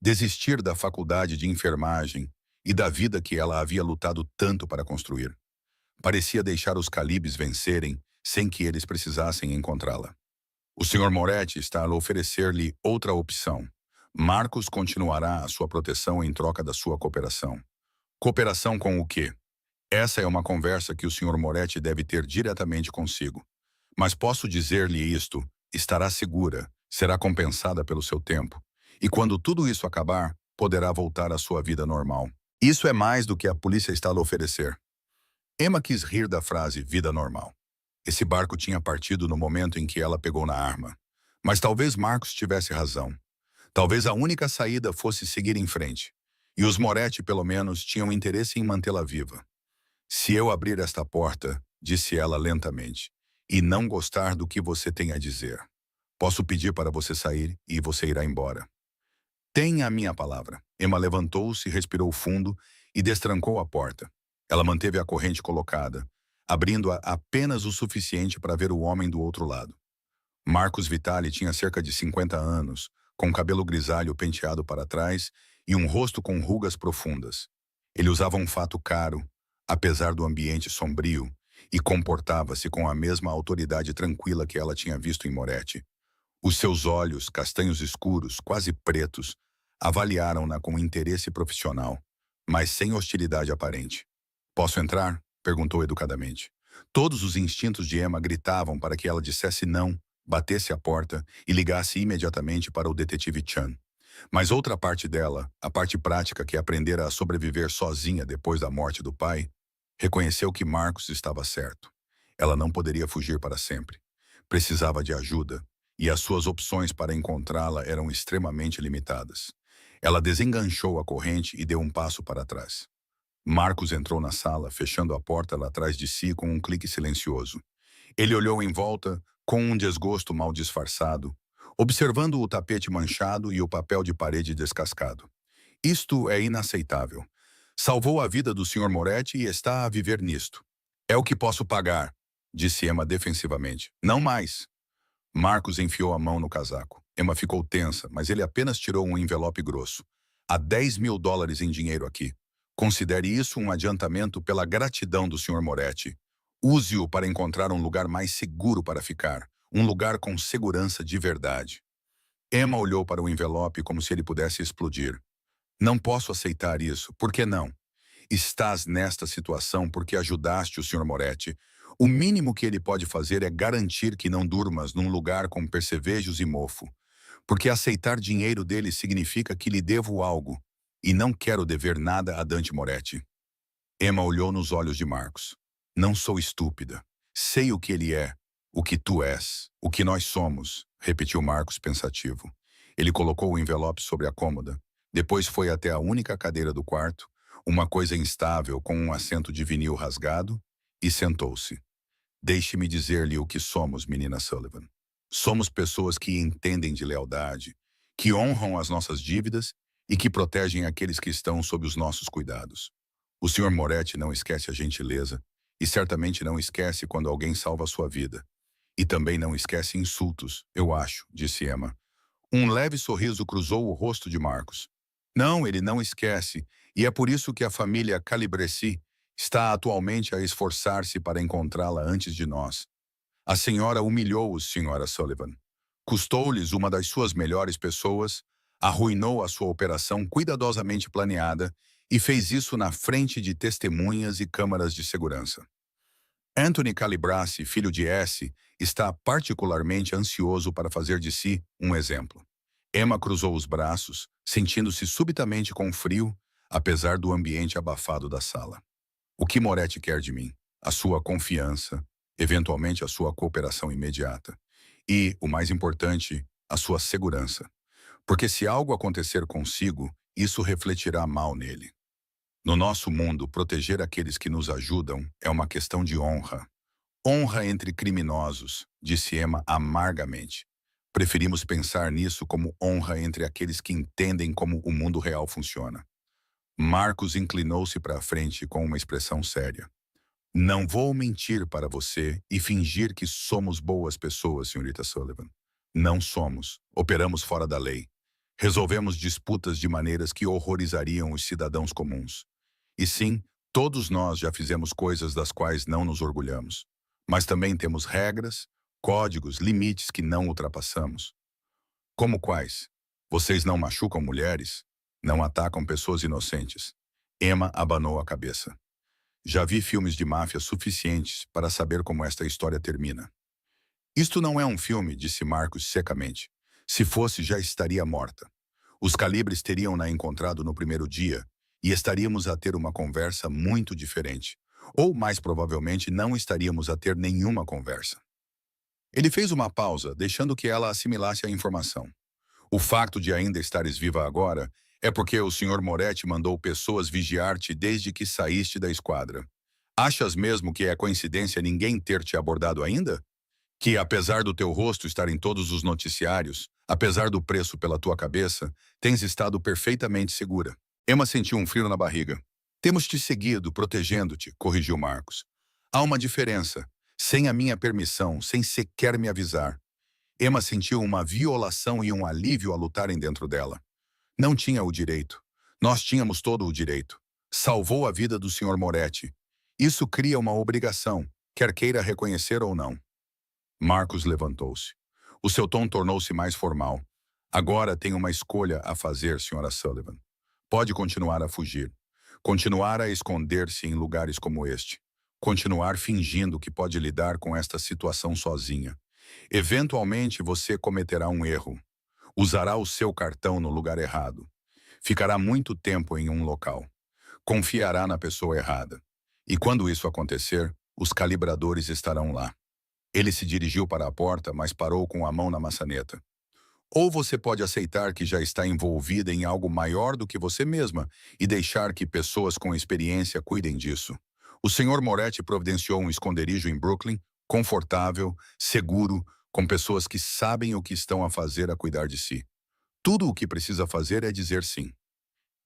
Desistir da faculdade de enfermagem e da vida que ela havia lutado tanto para construir. Parecia deixar os Calibes vencerem sem que eles precisassem encontrá-la. O Sr. Moretti está a oferecer-lhe outra opção. Marcus continuará a sua proteção em troca da sua cooperação. Cooperação com o quê? Essa é uma conversa que o Sr. Moretti deve ter diretamente consigo. Mas posso dizer-lhe isto, estará segura, será compensada pelo seu tempo. E quando tudo isso acabar, poderá voltar à sua vida normal. Isso é mais do que a polícia está a lhe oferecer. Emma quis rir da frase vida normal. Esse barco tinha partido no momento em que ela pegou na arma. Mas talvez Marcos tivesse razão. Talvez a única saída fosse seguir em frente. E os Moretti, pelo menos, tinham interesse em mantê-la viva. Se eu abrir esta porta, disse ela lentamente, e não gostar do que você tem a dizer, posso pedir para você sair e você irá embora. Tenha a minha palavra. Emma levantou-se, respirou fundo e destrancou a porta. Ela manteve a corrente colocada, abrindo-a apenas o suficiente para ver o homem do outro lado. Marcus Vitali tinha cerca de 50 anos, com cabelo grisalho penteado para trás e um rosto com rugas profundas. Ele usava um fato caro, apesar do ambiente sombrio, e comportava-se com a mesma autoridade tranquila que ela tinha visto em Moretti. Os seus olhos, castanhos escuros, quase pretos, avaliaram-na com interesse profissional, mas sem hostilidade aparente. Posso entrar? Perguntou educadamente. Todos os instintos de Emma gritavam para que ela dissesse não, batesse a porta e ligasse imediatamente para o detetive Chan. Mas outra parte dela, a parte prática que aprendera a sobreviver sozinha depois da morte do pai, reconheceu que Marcos estava certo. Ela não poderia fugir para sempre. Precisava de ajuda, e as suas opções para encontrá-la eram extremamente limitadas. Ela desenganchou a corrente e deu um passo para trás. Marcos entrou na sala, fechando a porta lá atrás de si com um clique silencioso. Ele olhou em volta, com um desgosto mal disfarçado, observando o tapete manchado e o papel de parede descascado. Isto é inaceitável. Salvou a vida do Sr. Moretti e está a viver nisto. É o que posso pagar, disse Emma defensivamente. Não mais. Marcos enfiou a mão no casaco. Emma ficou tensa, mas ele apenas tirou um envelope grosso. Há 10.000 dólares em dinheiro aqui. Considere isso um adiantamento pela gratidão do Sr. Moretti. Use-o para encontrar um lugar mais seguro para ficar, um lugar com segurança de verdade. Emma olhou para o envelope como se ele pudesse explodir. Não posso aceitar isso. Por que não? Estás nesta situação porque ajudaste o Sr. Moretti. O mínimo que ele pode fazer é garantir que não durmas num lugar com percevejos e mofo. Porque aceitar dinheiro dele significa que lhe devo algo. e não quero dever nada a Dante Moretti. Emma olhou nos olhos de Marcos. Não sou estúpida. Sei o que ele é, o que tu és, o que nós somos, repetiu Marcos pensativo. Ele colocou o envelope sobre a cômoda. Depois foi até a única cadeira do quarto, uma coisa instável com um assento de vinil rasgado, e sentou-se. Deixe-me dizer-lhe o que somos, menina Sullivan. Somos pessoas que entendem de lealdade, que honram as nossas dívidas e que protegem aqueles que estão sob os nossos cuidados. O Sr. Moretti não esquece a gentileza e certamente não esquece quando alguém salva a sua vida. E também não esquece insultos, eu acho, disse Emma. Um leve sorriso cruzou o rosto de Marcos. Não, ele não esquece, e é por isso que a família Calibresi está atualmente a esforçar-se para encontrá-la antes de nós. A senhora humilhou-os, senhora Sullivan. Custou-lhes uma das suas melhores pessoas, arruinou a sua operação cuidadosamente planeada e fez isso na frente de testemunhas e câmaras de segurança. Anthony Calibrasi, filho de S., está particularmente ansioso para fazer de si um exemplo. Emma cruzou os braços, sentindo-se subitamente com frio, apesar do ambiente abafado da sala. O que Moretti quer de mim? A sua confiança, eventualmente a sua cooperação imediata. E, o mais importante, a sua segurança. Porque se algo acontecer consigo, isso refletirá mal nele. No nosso mundo, proteger aqueles que nos ajudam é uma questão de honra. Honra entre criminosos, disse Emma amargamente. Preferimos pensar nisso como honra entre aqueles que entendem como o mundo real funciona. Marcos inclinou-se para a frente com uma expressão séria. Não vou mentir para você e fingir que somos boas pessoas, senhorita Sullivan. Não somos. Operamos fora da lei. Resolvemos disputas de maneiras que horrorizariam os cidadãos comuns. E sim, todos nós já fizemos coisas das quais não nos orgulhamos. Mas também temos regras, códigos, limites que não ultrapassamos. Como quais? Vocês não machucam mulheres? Não atacam pessoas inocentes? Emma abanou a cabeça. Já vi filmes de máfia suficientes para saber como esta história termina. Isto não é um filme, disse Marcos secamente. Se fosse, já estaria morta. Os calibres teriam-na encontrado no primeiro dia e estaríamos a ter uma conversa muito diferente. Ou, mais provavelmente, não estaríamos a ter nenhuma conversa. Ele fez uma pausa, deixando que ela assimilasse a informação. O facto de ainda estares viva agora é porque o Sr. Moretti mandou pessoas vigiar-te desde que saíste da esquadra. Achas mesmo que é coincidência ninguém ter te abordado ainda? Que, apesar do teu rosto estar em todos os noticiários, apesar do preço pela tua cabeça, tens estado perfeitamente segura. Emma sentiu um frio na barriga. Temos te seguido, protegendo-te, corrigiu Marcos. Há uma diferença. Sem a minha permissão, sem sequer me avisar. Emma sentiu uma violação e um alívio a lutarem dentro dela. Não tinha o direito. Nós tínhamos todo o direito. Salvou a vida do Sr. Moretti. Isso cria uma obrigação, quer queira reconhecer ou não. Marcos levantou-se. O seu tom tornou-se mais formal. Agora tem uma escolha a fazer, Sra. Sullivan. Pode continuar a fugir. Continuar a esconder-se em lugares como este. Continuar fingindo que pode lidar com esta situação sozinha. Eventualmente você cometerá um erro. Usará o seu cartão no lugar errado. Ficará muito tempo em um local. Confiará na pessoa errada. E quando isso acontecer, os calibradores estarão lá. Ele se dirigiu para a porta, mas parou com a mão na maçaneta. Ou você pode aceitar que já está envolvida em algo maior do que você mesma e deixar que pessoas com experiência cuidem disso. O Sr. Moretti providenciou um esconderijo em Brooklyn, confortável, seguro, com pessoas que sabem o que estão a fazer a cuidar de si. Tudo o que precisa fazer é dizer sim.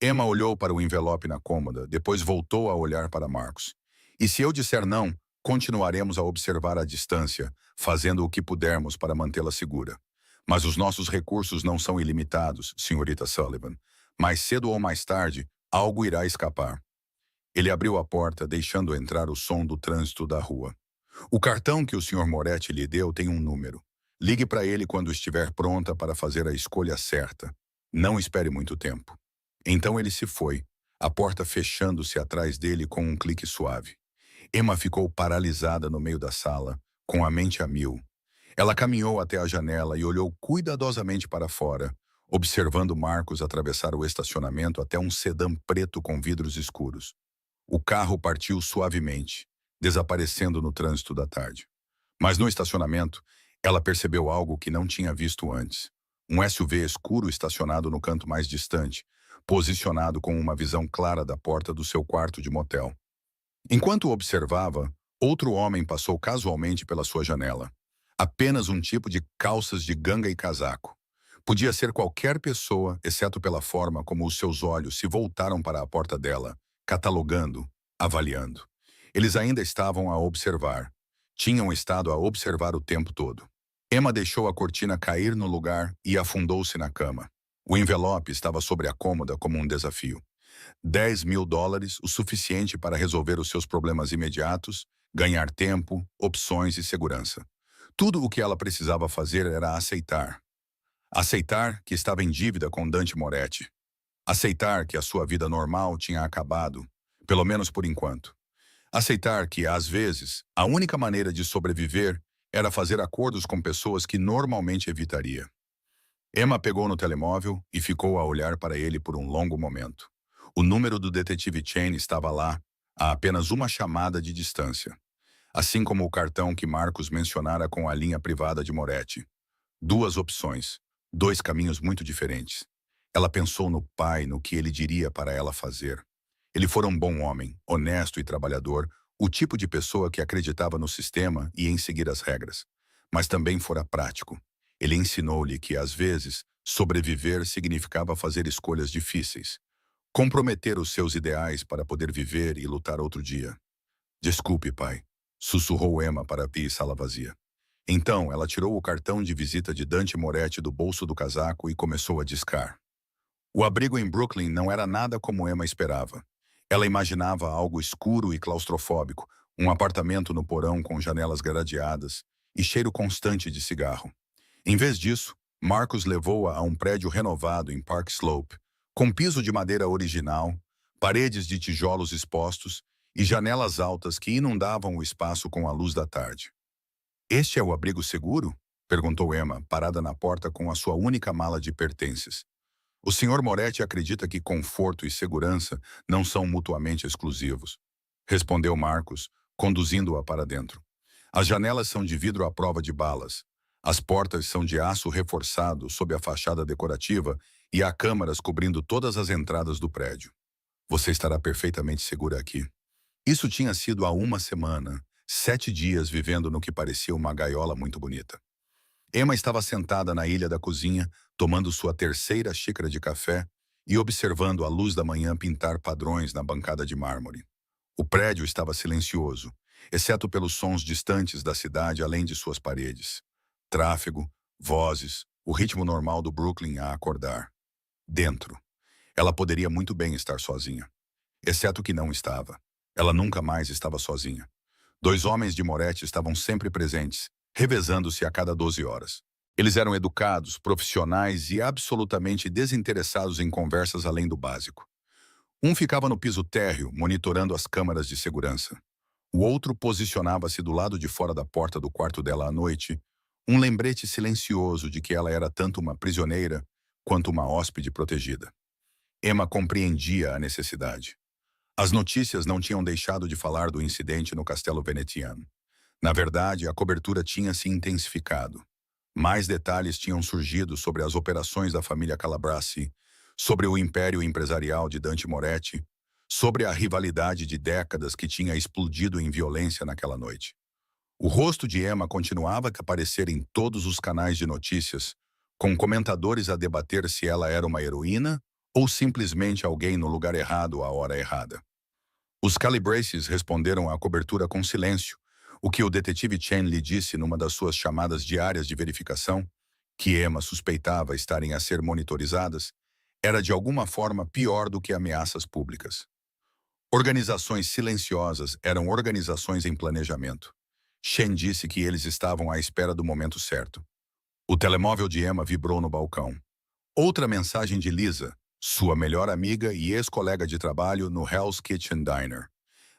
Emma olhou para o envelope na cômoda, depois voltou a olhar para Marcos. E se eu disser não, continuaremos a observar à distância, fazendo o que pudermos para mantê-la segura. Mas os nossos recursos não são ilimitados, senhorita Sullivan. Mais cedo ou mais tarde, algo irá escapar. Ele abriu a porta, deixando entrar o som do trânsito da rua. O cartão que o Sr. Moretti lhe deu tem um número. Ligue para ele quando estiver pronta para fazer a escolha certa. Não espere muito tempo. Então ele se foi, a porta fechando-se atrás dele com um clique suave. Emma ficou paralisada no meio da sala, com a mente a mil. Ela caminhou até a janela e olhou cuidadosamente para fora, observando Marcos atravessar o estacionamento até um sedã preto com vidros escuros. O carro partiu suavemente, desaparecendo no trânsito da tarde. Mas no estacionamento, ela percebeu algo que não tinha visto antes. Um SUV escuro estacionado no canto mais distante, posicionado com uma visão clara da porta do seu quarto de motel. Enquanto o observava, outro homem passou casualmente pela sua janela. Apenas um tipo de calças de ganga e casaco. Podia ser qualquer pessoa, exceto pela forma como os seus olhos se voltaram para a porta dela, catalogando, avaliando. Eles ainda estavam a observar. Tinham estado a observar o tempo todo. Emma deixou a cortina cair no lugar e afundou-se na cama. O envelope estava sobre a cômoda como um desafio. $10.000, o suficiente para resolver os seus problemas imediatos, ganhar tempo, opções e segurança. Tudo o que ela precisava fazer era aceitar. Aceitar que estava em dívida com Dante Moretti. Aceitar que a sua vida normal tinha acabado, pelo menos por enquanto. Aceitar que, às vezes, a única maneira de sobreviver era fazer acordos com pessoas que normalmente evitaria. Emma pegou no telemóvel e ficou a olhar para ele por um longo momento. O número do detetive Chen estava lá, a apenas uma chamada de distância. Assim como o cartão que Marcos mencionara com a linha privada de Moretti. Duas opções, dois caminhos muito diferentes. Ela pensou no pai, no que ele diria para ela fazer. Ele fora um bom homem, honesto e trabalhador, o tipo de pessoa que acreditava no sistema e em seguir as regras. Mas também fora prático. Ele ensinou-lhe que, às vezes, sobreviver significava fazer escolhas difíceis. Comprometer os seus ideais para poder viver e lutar outro dia. Desculpe, pai, sussurrou Emma para a pia e sala vazia. Então, ela tirou o cartão de visita de Dante Moretti do bolso do casaco e começou a discar. O abrigo em Brooklyn não era nada como Emma esperava. Ela imaginava algo escuro e claustrofóbico, um apartamento no porão com janelas gradeadas e cheiro constante de cigarro. Em vez disso, Marcos levou-a a um prédio renovado em Park Slope, com piso de madeira original, paredes de tijolos expostos e janelas altas que inundavam o espaço com a luz da tarde. "Este é o abrigo seguro?" perguntou Emma, parada na porta com a sua única mala de pertences. "O Sr. Moretti acredita que conforto e segurança não são mutuamente exclusivos", respondeu Marcos, conduzindo-a para dentro. "As janelas são de vidro à prova de balas. As portas são de aço reforçado sob a fachada decorativa e há câmaras cobrindo todas as entradas do prédio. Você estará perfeitamente segura aqui." Isso tinha sido há uma semana, 7 dias vivendo no que parecia uma gaiola muito bonita. Emma estava sentada na ilha da cozinha, tomando sua terceira xícara de café e observando a luz da manhã pintar padrões na bancada de mármore. O prédio estava silencioso, exceto pelos sons distantes da cidade além de suas paredes. Tráfego, vozes, o ritmo normal do Brooklyn a acordar. Dentro. Ela poderia muito bem estar sozinha. Exceto que não estava. Ela nunca mais estava sozinha. 2 homens de Moretti estavam sempre presentes, revezando-se a cada 12 horas. Eles eram educados, profissionais e absolutamente desinteressados em conversas além do básico. Um ficava no piso térreo, monitorando as câmaras de segurança. O outro posicionava-se do lado de fora da porta do quarto dela à noite, um lembrete silencioso de que ela era tanto uma prisioneira quanto uma hóspede protegida. Emma compreendia a necessidade. As notícias não tinham deixado de falar do incidente no Castelo Venetiano. Na verdade, a cobertura tinha se intensificado. Mais detalhes tinham surgido sobre as operações da família Calabresi, sobre o império empresarial de Dante Moretti, sobre a rivalidade de décadas que tinha explodido em violência naquela noite. O rosto de Emma continuava a aparecer em todos os canais de notícias, com comentadores a debater se ela era uma heroína ou simplesmente alguém no lugar errado à hora errada. Os Calabresi responderam à cobertura com silêncio, o que o detetive Chen lhe disse numa das suas chamadas diárias de verificação, que Emma suspeitava estarem a ser monitorizadas, era de alguma forma pior do que ameaças públicas. Organizações silenciosas eram organizações em planejamento. Chen disse que eles estavam à espera do momento certo. O telemóvel de Emma vibrou no balcão. Outra mensagem de Lisa, sua melhor amiga e ex-colega de trabalho no Hell's Kitchen Diner.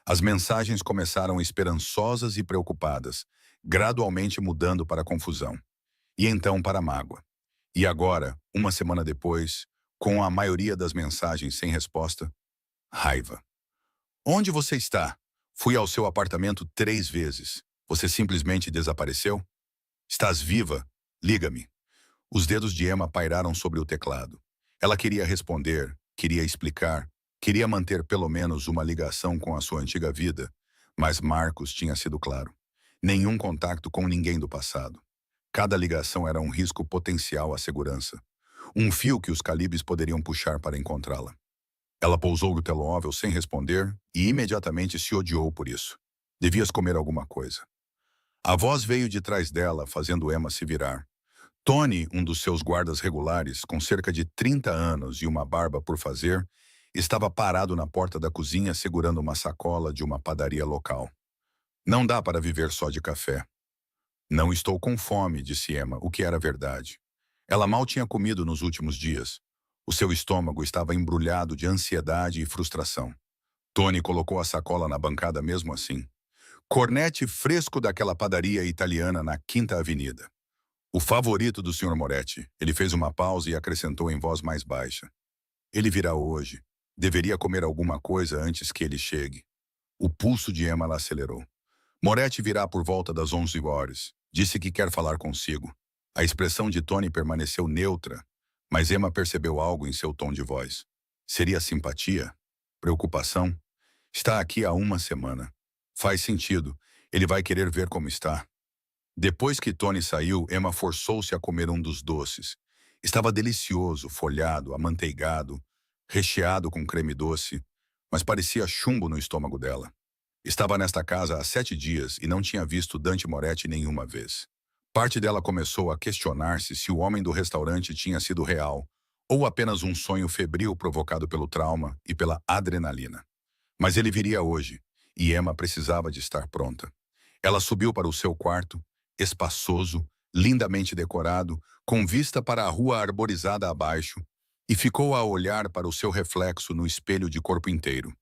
As mensagens começaram esperançosas e preocupadas, gradualmente mudando para confusão. E então para mágoa. E agora, uma semana depois, com a maioria das mensagens sem resposta, raiva. Onde você está? Fui ao seu apartamento 3 vezes. Você simplesmente desapareceu? Estás viva? Liga-me. Os dedos de Emma pairaram sobre o teclado. Ela queria responder, queria explicar, queria manter pelo menos uma ligação com a sua antiga vida, mas Marcos tinha sido claro. Nenhum contato com ninguém do passado. Cada ligação era um risco potencial à segurança. Um fio que os calibres poderiam puxar para encontrá-la. Ela pousou no telemóvel sem responder e imediatamente se odiou por isso. Devias comer alguma coisa. A voz veio de trás dela, fazendo Emma se virar. Tony, um dos seus guardas regulares, com cerca de 30 anos e uma barba por fazer, estava parado na porta da cozinha segurando uma sacola de uma padaria local. Não dá para viver só de café. Não estou com fome, disse Emma, o que era verdade. Ela mal tinha comido nos últimos dias. O seu estômago estava embrulhado de ansiedade e frustração. Tony colocou a sacola na bancada mesmo assim. Cornete fresco daquela padaria italiana na Quinta Avenida. O favorito do Sr. Moretti. Ele fez uma pausa e acrescentou em voz mais baixa. Ele virá hoje. Deveria comer alguma coisa antes que ele chegue. O pulso de Emma acelerou. Moretti virá por volta das 11 horas. Disse que quer falar consigo. A expressão de Tony permaneceu neutra, mas Emma percebeu algo em seu tom de voz. Seria simpatia? Preocupação? Está aqui há uma semana. Faz sentido. Ele vai querer ver como está. Depois que Tony saiu, Emma forçou-se a comer um dos doces. Estava delicioso, folhado, amanteigado, recheado com creme doce, mas parecia chumbo no estômago dela. Estava nesta casa há 7 dias e não tinha visto Dante Moretti nenhuma vez. Parte dela começou a questionar-se se o homem do restaurante tinha sido real ou apenas um sonho febril provocado pelo trauma e pela adrenalina. Mas ele viria hoje, e Emma precisava de estar pronta. Ela subiu para o seu quarto, espaçoso, lindamente decorado, com vista para a rua arborizada abaixo, e ficou a olhar para o seu reflexo no espelho de corpo inteiro.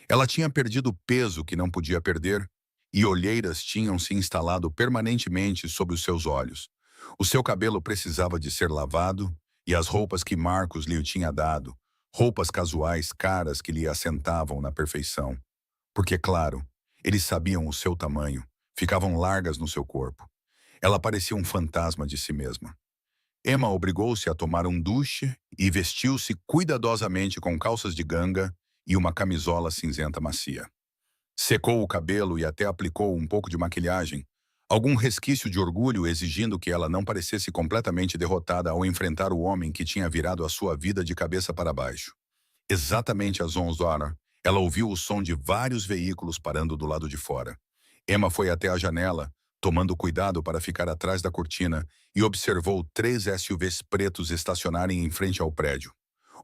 Ela tinha perdido o peso que não podia perder, e olheiras tinham se instalado permanentemente sob os seus olhos. O seu cabelo precisava de ser lavado, e as roupas que Marcos lhe tinha dado, roupas casuais caras que lhe assentavam na perfeição. Porque, claro, eles sabiam o seu tamanho, ficavam largas no seu corpo. Ela parecia um fantasma de si mesma. Emma obrigou-se a tomar um duche e vestiu-se cuidadosamente com calças de ganga e uma camisola cinzenta macia. Secou o cabelo e até aplicou um pouco de maquilhagem, algum resquício de orgulho exigindo que ela não parecesse completamente derrotada ao enfrentar o homem que tinha virado a sua vida de cabeça para baixo. Exatamente às 11 horas, ela ouviu o som de vários veículos parando do lado de fora. Emma foi até a janela, tomando cuidado para ficar atrás da cortina, e observou 3 SUVs pretos estacionarem em frente ao prédio.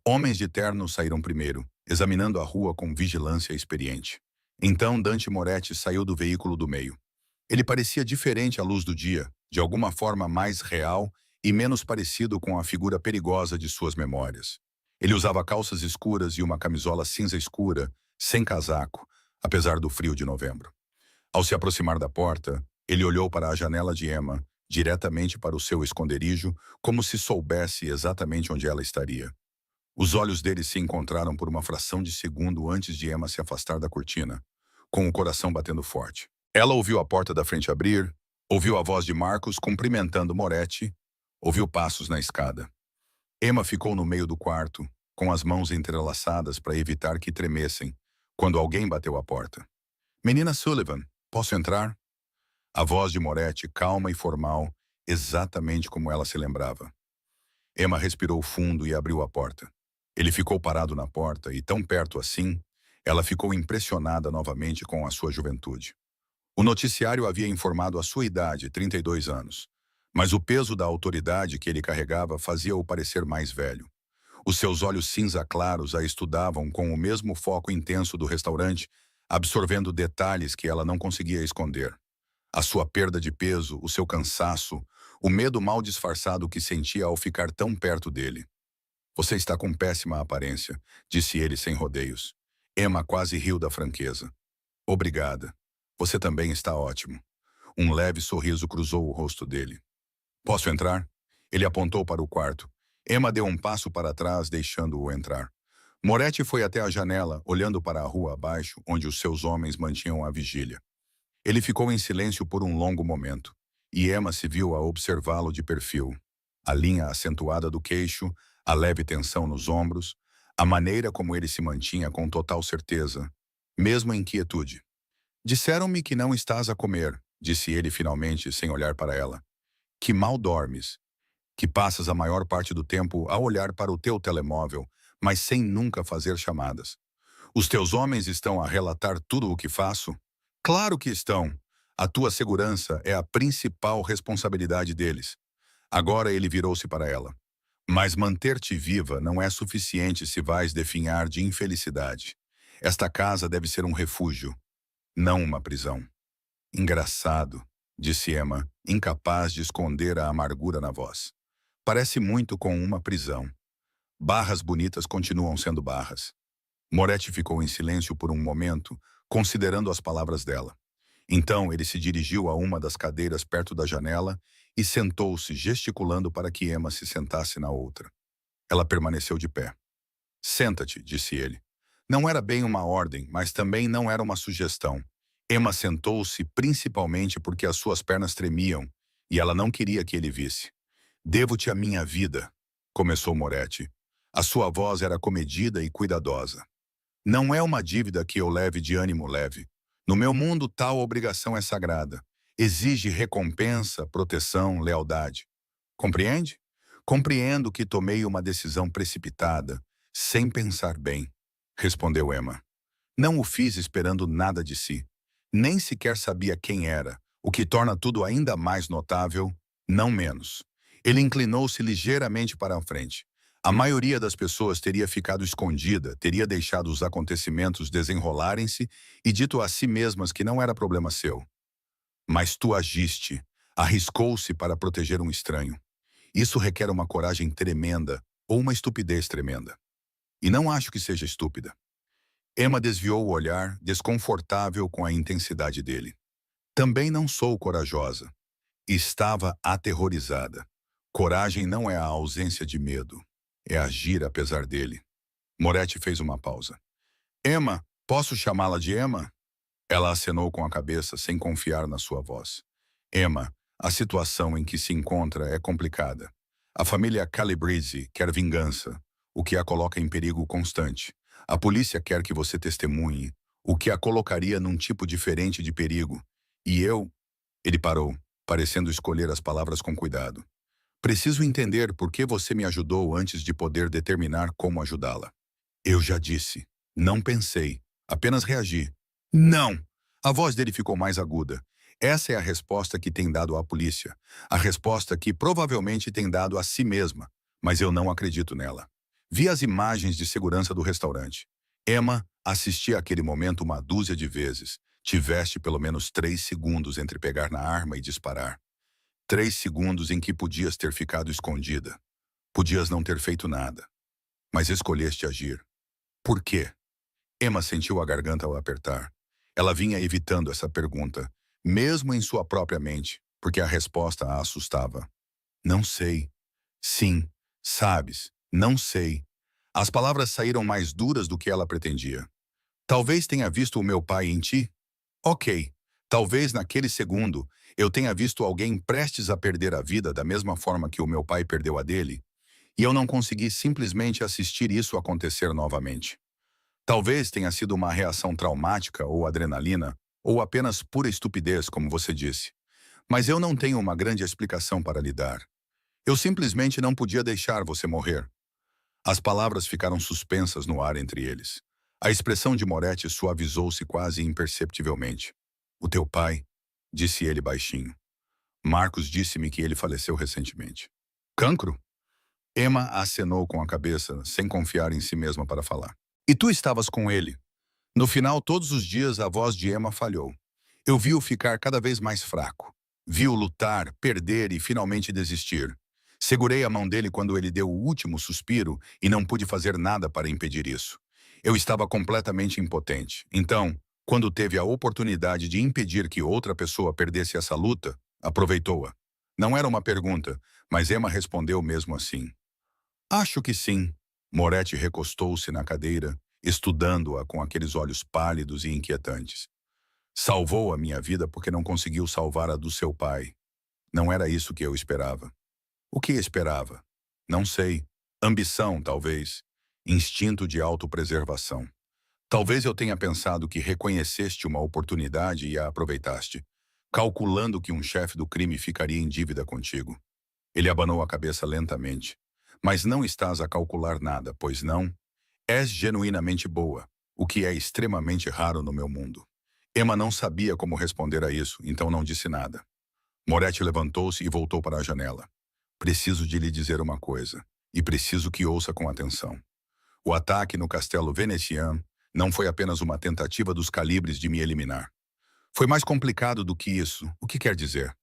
Homens de terno saíram primeiro, examinando a rua com vigilância experiente. Então Dante Moretti saiu do veículo do meio. Ele parecia diferente à luz do dia, de alguma forma mais real e menos parecido com a figura perigosa de suas memórias. Ele usava calças escuras e uma camisola cinza escura, sem casaco, apesar do frio de novembro. Ao se aproximar da porta, ele olhou para a janela de Emma, diretamente para o seu esconderijo, como se soubesse exatamente onde ela estaria. Os olhos dele se encontraram por uma fração de segundo antes de Emma se afastar da cortina, com o coração batendo forte. Ela ouviu a porta da frente abrir, ouviu a voz de Marcos cumprimentando Moretti, ouviu passos na escada. Emma ficou no meio do quarto, com as mãos entrelaçadas para evitar que tremessem, quando alguém bateu à porta. Menina Sullivan, posso entrar? A voz de Moretti, calma e formal, exatamente como ela se lembrava. Emma respirou fundo e abriu a porta. Ele ficou parado na porta e, tão perto assim, ela ficou impressionada novamente com a sua juventude. O noticiário havia informado a sua idade, 32 anos, mas o peso da autoridade que ele carregava fazia-o parecer mais velho. Os seus olhos cinza claros a estudavam com o mesmo foco intenso do restaurante, absorvendo detalhes que ela não conseguia esconder. A sua perda de peso, o seu cansaço, o medo mal disfarçado que sentia ao ficar tão perto dele. Você está com péssima aparência, disse ele sem rodeios. Emma quase riu da franqueza. Obrigada. Você também está ótimo. Um leve sorriso cruzou o rosto dele. Posso entrar? Ele apontou para o quarto. Emma deu um passo para trás, deixando-o entrar. Moretti foi até a janela, olhando para a rua abaixo, onde os seus homens mantinham a vigília. Ele ficou em silêncio por um longo momento, e Emma se viu a observá-lo de perfil. A linha acentuada do queixo, a leve tensão nos ombros, a maneira como ele se mantinha com total certeza, mesmo em quietude. Disseram-me que não estás a comer, disse ele finalmente, sem olhar para ela. Que mal dormes, que passas a maior parte do tempo a olhar para o teu telemóvel, mas sem nunca fazer chamadas. Os teus homens estão a relatar tudo o que faço? Claro que estão. A tua segurança é a principal responsabilidade deles. Agora ele virou-se para ela. Mas manter-te viva não é suficiente se vais definhar de infelicidade. Esta casa deve ser um refúgio, não uma prisão. Engraçado, disse Emma, incapaz de esconder a amargura na voz. Parece muito com uma prisão. Barras bonitas continuam sendo barras. Moretti ficou em silêncio por um momento, considerando as palavras dela. Então ele se dirigiu a uma das cadeiras perto da janela e sentou-se, gesticulando para que Emma se sentasse na outra. Ela permaneceu de pé. Senta-te, disse ele. Não era bem uma ordem, mas também não era uma sugestão. Emma sentou-se principalmente porque as suas pernas tremiam e ela não queria que ele visse. Devo-te a minha vida, começou Moretti. A sua voz era comedida e cuidadosa. Não é uma dívida que eu leve de ânimo leve. No meu mundo, tal obrigação é sagrada. Exige recompensa, proteção, lealdade. Compreende? Compreendo que tomei uma decisão precipitada, sem pensar bem, respondeu Emma. Não o fiz esperando nada de si. Nem sequer sabia quem era, o que torna tudo ainda mais notável, não menos. Ele inclinou-se ligeiramente para a frente. A maioria das pessoas teria ficado escondida, teria deixado os acontecimentos desenrolarem-se e dito a si mesmas que não era problema seu. Mas tu agiste, arriscou-se para proteger um estranho. Isso requer uma coragem tremenda ou uma estupidez tremenda. E não acho que seja estúpida. Emma desviou o olhar, desconfortável com a intensidade dele. Também não sou corajosa. Estava aterrorizada. Coragem não é a ausência de medo. É agir apesar dele. Moretti fez uma pausa. Emma, posso chamá-la de Emma? Ela acenou com a cabeça, sem confiar na sua voz. Emma, a situação em que se encontra é complicada. A família Calabrese quer vingança, o que a coloca em perigo constante. A polícia quer que você testemunhe, o que a colocaria num tipo diferente de perigo. E eu... Ele parou, parecendo escolher as palavras com cuidado. Preciso entender por que você me ajudou antes de poder determinar como ajudá-la. Eu já disse. Não pensei. Apenas reagi. Não! A voz dele ficou mais aguda. Essa é a resposta que tem dado à polícia. A resposta que provavelmente tem dado a si mesma. Mas eu não acredito nela. Vi as imagens de segurança do restaurante. Emma assistia àquele momento uma dúzia de vezes. Tiveste pelo menos 3 segundos entre pegar na arma e disparar. 3 segundos em que podias ter ficado escondida. Podias não ter feito nada. Mas escolheste agir. Por quê? Emma sentiu a garganta ao apertar. Ela vinha evitando essa pergunta, mesmo em sua própria mente, porque a resposta a assustava. Não sei. Sim, sabes, não sei. As palavras saíram mais duras do que ela pretendia. Talvez tenha visto o meu pai em ti? Ok. Talvez naquele segundo eu tenha visto alguém prestes a perder a vida da mesma forma que o meu pai perdeu a dele, e eu não consegui simplesmente assistir isso acontecer novamente. Talvez tenha sido uma reação traumática ou adrenalina, ou apenas pura estupidez, como você disse. Mas eu não tenho uma grande explicação para lhe dar. Eu simplesmente não podia deixar você morrer. As palavras ficaram suspensas no ar entre eles. A expressão de Moretti suavizou-se quase imperceptivelmente. O teu pai, disse ele baixinho. Marcos disse-me que ele faleceu recentemente. Cancro? Emma acenou com a cabeça, sem confiar em si mesma para falar. E tu estavas com ele? No final, todos os dias, a voz de Emma falhou. Eu vi-o ficar cada vez mais fraco. Vi-o lutar, perder e finalmente desistir. Segurei a mão dele quando ele deu o último suspiro e não pude fazer nada para impedir isso. Eu estava completamente impotente. Então, quando teve a oportunidade de impedir que outra pessoa perdesse essa luta, aproveitou-a. Não era uma pergunta, Mas Emma respondeu mesmo assim. Acho que sim. Moretti recostou-se na cadeira, estudando-a com aqueles olhos pálidos e inquietantes. Salvou a minha vida porque não conseguiu salvar a do seu pai. Não era isso que eu esperava. O que esperava? Não sei. Ambição, talvez. Instinto de autopreservação. Talvez eu tenha pensado que reconheceste uma oportunidade e a aproveitaste, calculando que um chefe do crime ficaria em dívida contigo. Ele abanou a cabeça lentamente. Mas não estás a calcular nada, pois não? És genuinamente boa, o que é extremamente raro no meu mundo. Emma não sabia como responder a isso, então não disse nada. Moretti levantou-se e voltou para a janela. Preciso de lhe dizer uma coisa, e preciso que ouça com atenção. O ataque no castelo Venetian não foi apenas uma tentativa dos calibres de me eliminar. Foi mais complicado do que isso. O que quer dizer?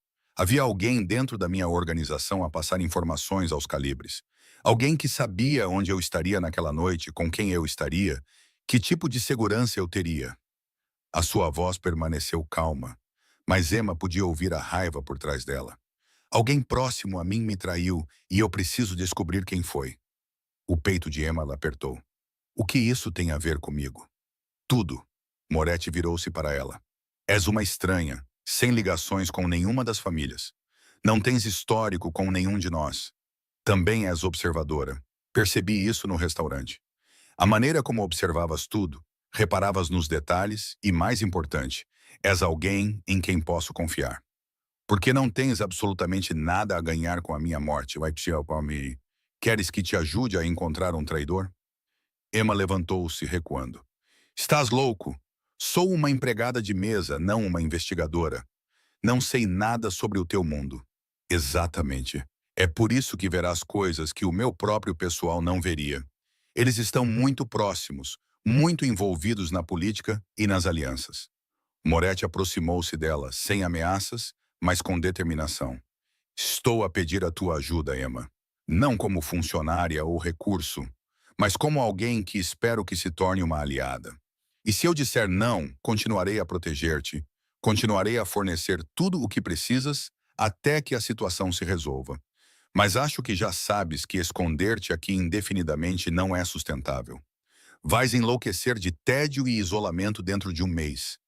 Havia alguém dentro da minha organização a passar informações aos calibres. Alguém que sabia onde eu estaria naquela noite, com quem eu estaria, que tipo de segurança eu teria. A sua voz permaneceu calma, mas Emma podia ouvir a raiva por trás dela. Alguém próximo a mim me traiu e eu preciso descobrir quem foi. O peito de Emma ela apertou. O que isso tem a ver comigo? Tudo. Moretti virou-se para ela. És uma estranha, sem ligações com nenhuma das famílias. Não tens histórico com nenhum de nós. Também és observadora. Percebi isso no restaurante. A maneira como observavas tudo, reparavas nos detalhes e, mais importante, és alguém em quem posso confiar. Porque não tens absolutamente nada a ganhar com a minha morte, Waititi. Queres que te ajude a encontrar um traidor? Emma levantou-se, recuando. Estás louco? Sou uma empregada de mesa, não uma investigadora. Não sei nada sobre o teu mundo. Exatamente. É por isso que verás coisas que o meu próprio pessoal não veria. Eles estão muito próximos, muito envolvidos na política e nas alianças. Moretti aproximou-se dela, sem ameaças, mas com determinação. Estou a pedir a tua ajuda, Emma. Não como funcionária ou recurso, mas como alguém que espero que se torne uma aliada. E se eu disser não, continuarei a proteger-te, continuarei a fornecer tudo o que precisas até que a situação se resolva. Mas acho que já sabes que esconder-te aqui indefinidamente não é sustentável. Vais enlouquecer de tédio e isolamento dentro de um mês.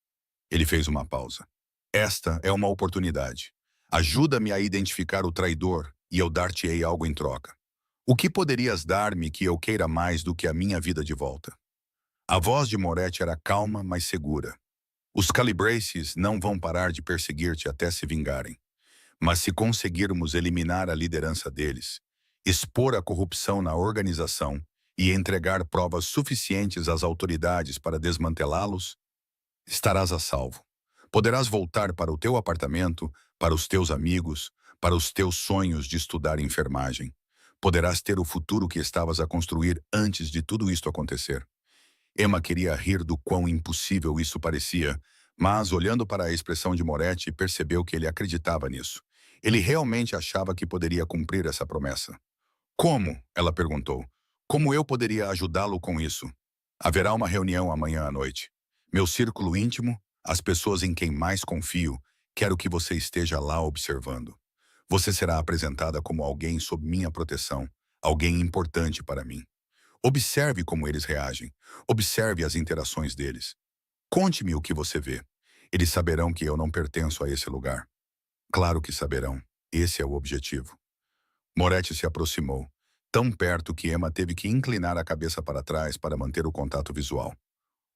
Ele fez uma pausa. Esta é uma oportunidade. Ajuda-me a identificar o traidor e eu dar-te-ei algo em troca. O que poderias dar-me que eu queira mais do que a minha vida de volta? A voz de Moretti era calma, mas segura. Os Calibraces não vão parar de perseguir-te até se vingarem. Mas se conseguirmos eliminar a liderança deles, expor a corrupção na organização e entregar provas suficientes às autoridades para desmantelá-los, estarás a salvo. Poderás voltar para o teu apartamento, para os teus amigos, para os teus sonhos de estudar enfermagem. Poderás ter o futuro que estavas a construir antes de tudo isto acontecer. Emma queria rir do quão impossível isso parecia, mas, olhando para a expressão de Moretti, percebeu que ele acreditava nisso. Ele realmente achava que poderia cumprir essa promessa. Como? Ela perguntou. Como eu poderia ajudá-lo com isso? Haverá uma reunião amanhã à noite. Meu círculo íntimo, as pessoas em quem mais confio, quero que você esteja lá observando. Você será apresentada como alguém sob minha proteção, alguém importante para mim. Observe como eles reagem. Observe as interações deles. Conte-me o que você vê. Eles saberão que eu não pertenço a esse lugar. Claro que saberão. Esse é o objetivo. Moretti se aproximou, tão perto que Emma teve que inclinar a cabeça para trás para manter o contato visual.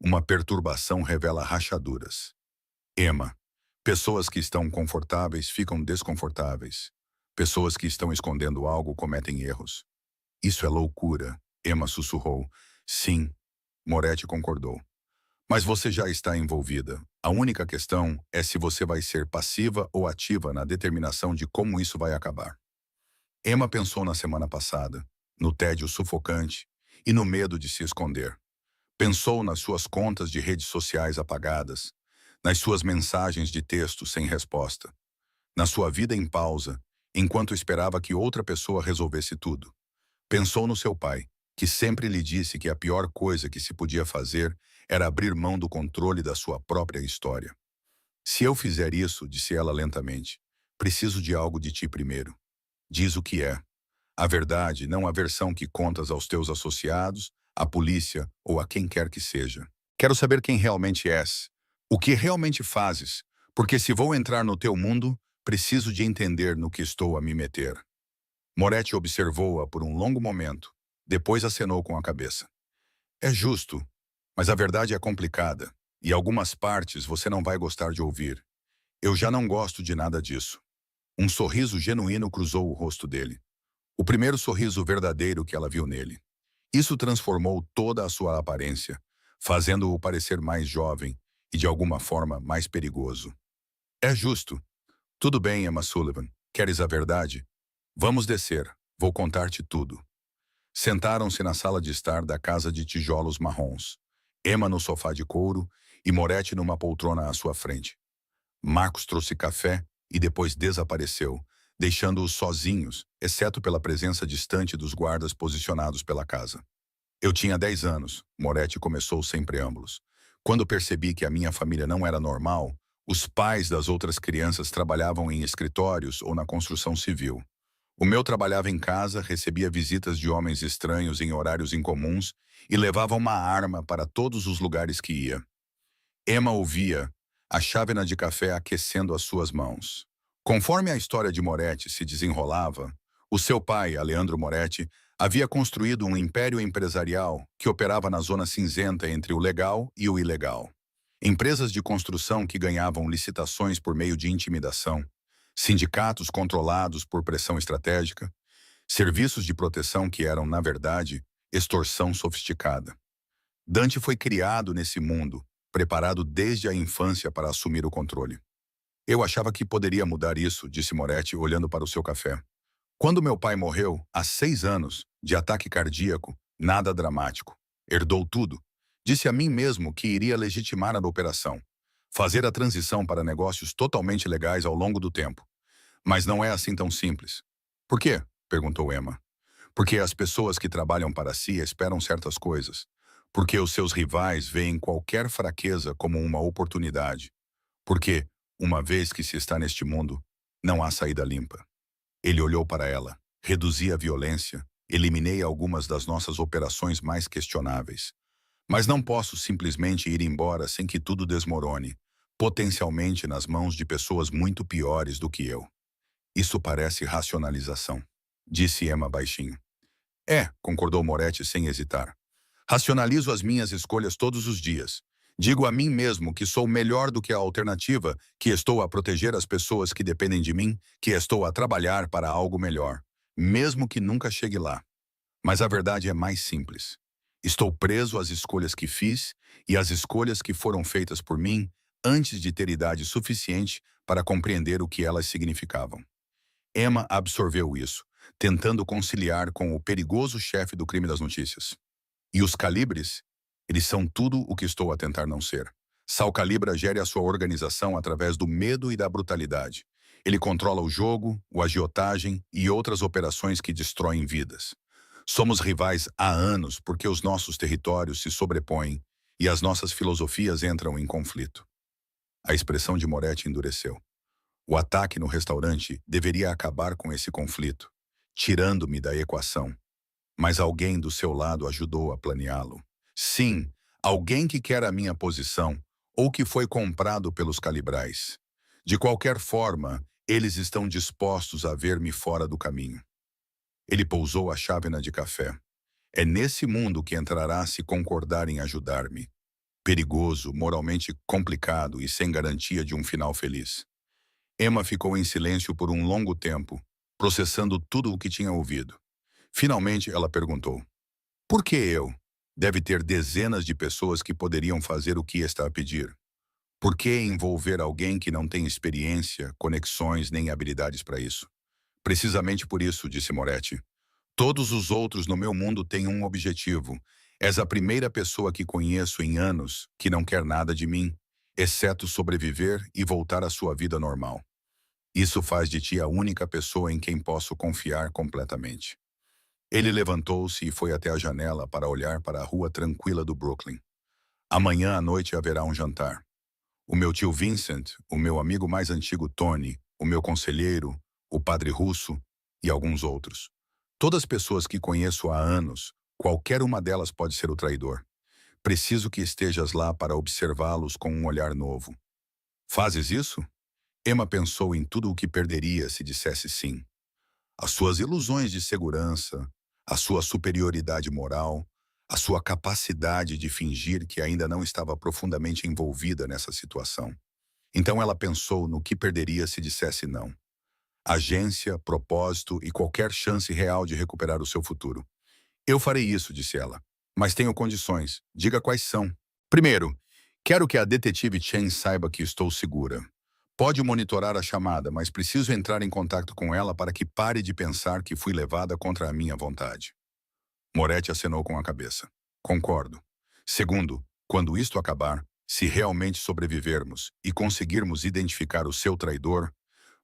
Uma perturbação revela rachaduras. Emma, pessoas que estão confortáveis ficam desconfortáveis. Pessoas que estão escondendo algo cometem erros. Isso é loucura, Emma sussurrou. Sim, Moretti concordou. Mas você já está envolvida. A única questão é se você vai ser passiva ou ativa na determinação de como isso vai acabar. Emma pensou na semana passada, no tédio sufocante e no medo de se esconder. Pensou nas suas contas de redes sociais apagadas, nas suas mensagens de texto sem resposta, na sua vida em pausa, enquanto esperava que outra pessoa resolvesse tudo. Pensou no seu pai, que sempre lhe disse que a pior coisa que se podia fazer era abrir mão do controle da sua própria história. Se eu fizer isso, disse ela lentamente, preciso de algo de ti primeiro. Diz o que é. A verdade, não a versão que contas aos teus associados, à polícia ou a quem quer que seja. Quero saber quem realmente és, o que realmente fazes, porque se vou entrar no teu mundo, preciso de entender no que estou a me meter. Moretti observou-a por um longo momento, depois acenou com a cabeça. É justo, mas a verdade é complicada, e algumas partes você não vai gostar de ouvir. Eu já não gosto de nada disso. Um sorriso genuíno cruzou o rosto dele. O primeiro sorriso verdadeiro que ela viu nele. Isso transformou toda a sua aparência, fazendo-o parecer mais jovem e, de alguma forma, mais perigoso. É justo. Tudo bem, Emma Sullivan. Queres a verdade? Vamos descer. Vou contar-te tudo. Sentaram-se na sala de estar da casa de tijolos marrons. Emma no sofá de couro e Moretti numa poltrona à sua frente. Marcos trouxe café e depois desapareceu, deixando-os sozinhos, exceto pela presença distante dos guardas posicionados pela casa. Eu tinha 10 anos, Moretti começou sem preâmbulos. Quando percebi que a minha família não era normal, os pais das outras crianças trabalhavam em escritórios ou na construção civil. O meu trabalhava em casa, recebia visitas de homens estranhos em horários incomuns e levava uma arma para todos os lugares que ia. Emma ouvia a chávena de café aquecendo as suas mãos. Conforme a história de Moretti se desenrolava, o seu pai, Aleandro Moretti, havia construído um império empresarial que operava na zona cinzenta entre o legal e o ilegal. Empresas de construção que ganhavam licitações por meio de intimidação, sindicatos controlados por pressão estratégica, serviços de proteção que eram, na verdade, extorsão sofisticada. Dante foi criado nesse mundo, preparado desde a infância para assumir o controle. Eu achava que poderia mudar isso, disse Moretti, olhando para o seu café. Quando meu pai morreu, há 6 anos, de ataque cardíaco, nada dramático. Herdou tudo. Disse a mim mesmo que iria legitimar a operação. Fazer a transição para negócios totalmente legais ao longo do tempo. Mas não é assim tão simples. Por quê? Perguntou Emma. Porque as pessoas que trabalham para si esperam certas coisas. Porque os seus rivais veem qualquer fraqueza como uma oportunidade. Porque, uma vez que se está neste mundo, não há saída limpa. Ele olhou para ela. Reduzi a violência. Eliminei algumas das nossas operações mais questionáveis. Mas não posso simplesmente ir embora sem que tudo desmorone, potencialmente nas mãos de pessoas muito piores do que eu. Isso parece racionalização, disse Emma baixinho. É, concordou Moretti sem hesitar. Racionalizo as minhas escolhas todos os dias. Digo a mim mesmo que sou melhor do que a alternativa, que estou a proteger as pessoas que dependem de mim, que estou a trabalhar para algo melhor, mesmo que nunca chegue lá. Mas a verdade é mais simples. Estou preso às escolhas que fiz e às escolhas que foram feitas por mim antes de ter idade suficiente para compreender o que elas significavam. Emma absorveu isso, tentando conciliar com o perigoso chefe do crime das notícias. E os calibres? Eles são tudo o que estou a tentar não ser. Sal Calibra gere a sua organização através do medo e da brutalidade. Ele controla o jogo, o agiotagem e outras operações que destroem vidas. Somos rivais há anos porque os nossos territórios se sobrepõem e as nossas filosofias entram em conflito. A expressão de Moretti endureceu. O ataque no restaurante deveria acabar com esse conflito, tirando-me da equação. Mas alguém do seu lado ajudou a planeá-lo. Sim, alguém que quer a minha posição ou que foi comprado pelos calibrais. De qualquer forma, eles estão dispostos a ver-me fora do caminho. Ele pousou a chávena de café. É nesse mundo que entrará se concordar em ajudar-me. Perigoso, moralmente complicado e sem garantia de um final feliz. Emma ficou em silêncio por um longo tempo, processando tudo o que tinha ouvido. Finalmente, ela perguntou. Por que eu? Deve ter dezenas de pessoas que poderiam fazer o que está a pedir. Por que envolver alguém que não tem experiência, conexões nem habilidades para isso? Precisamente por isso, disse Moretti. Todos os outros no meu mundo têm um objetivo. És a primeira pessoa que conheço em anos que não quer nada de mim, exceto sobreviver e voltar à sua vida normal. Isso faz de ti a única pessoa em quem posso confiar completamente. Ele levantou-se e foi até a janela para olhar para a rua tranquila do Brooklyn. Amanhã à noite haverá um jantar. O meu tio Vincent, o meu amigo mais antigo Tony, o meu conselheiro, o padre russo e alguns outros. Todas as pessoas que conheço há anos, qualquer uma delas pode ser o traidor. Preciso que estejas lá para observá-los com um olhar novo. Fazes isso? Emma pensou em tudo o que perderia se dissesse sim. As suas ilusões de segurança, a sua superioridade moral, a sua capacidade de fingir que ainda não estava profundamente envolvida nessa situação. Então ela pensou no que perderia se dissesse não. Agência, propósito e qualquer chance real de recuperar o seu futuro. Eu farei isso, disse ela. Mas tenho condições. Diga quais são. Primeiro, quero que a detetive Chen saiba que estou segura. Pode monitorar a chamada, mas preciso entrar em contato com ela para que pare de pensar que fui levada contra a minha vontade. Moretti acenou com a cabeça. Concordo. Segundo, quando isto acabar, se realmente sobrevivermos e conseguirmos identificar o seu traidor,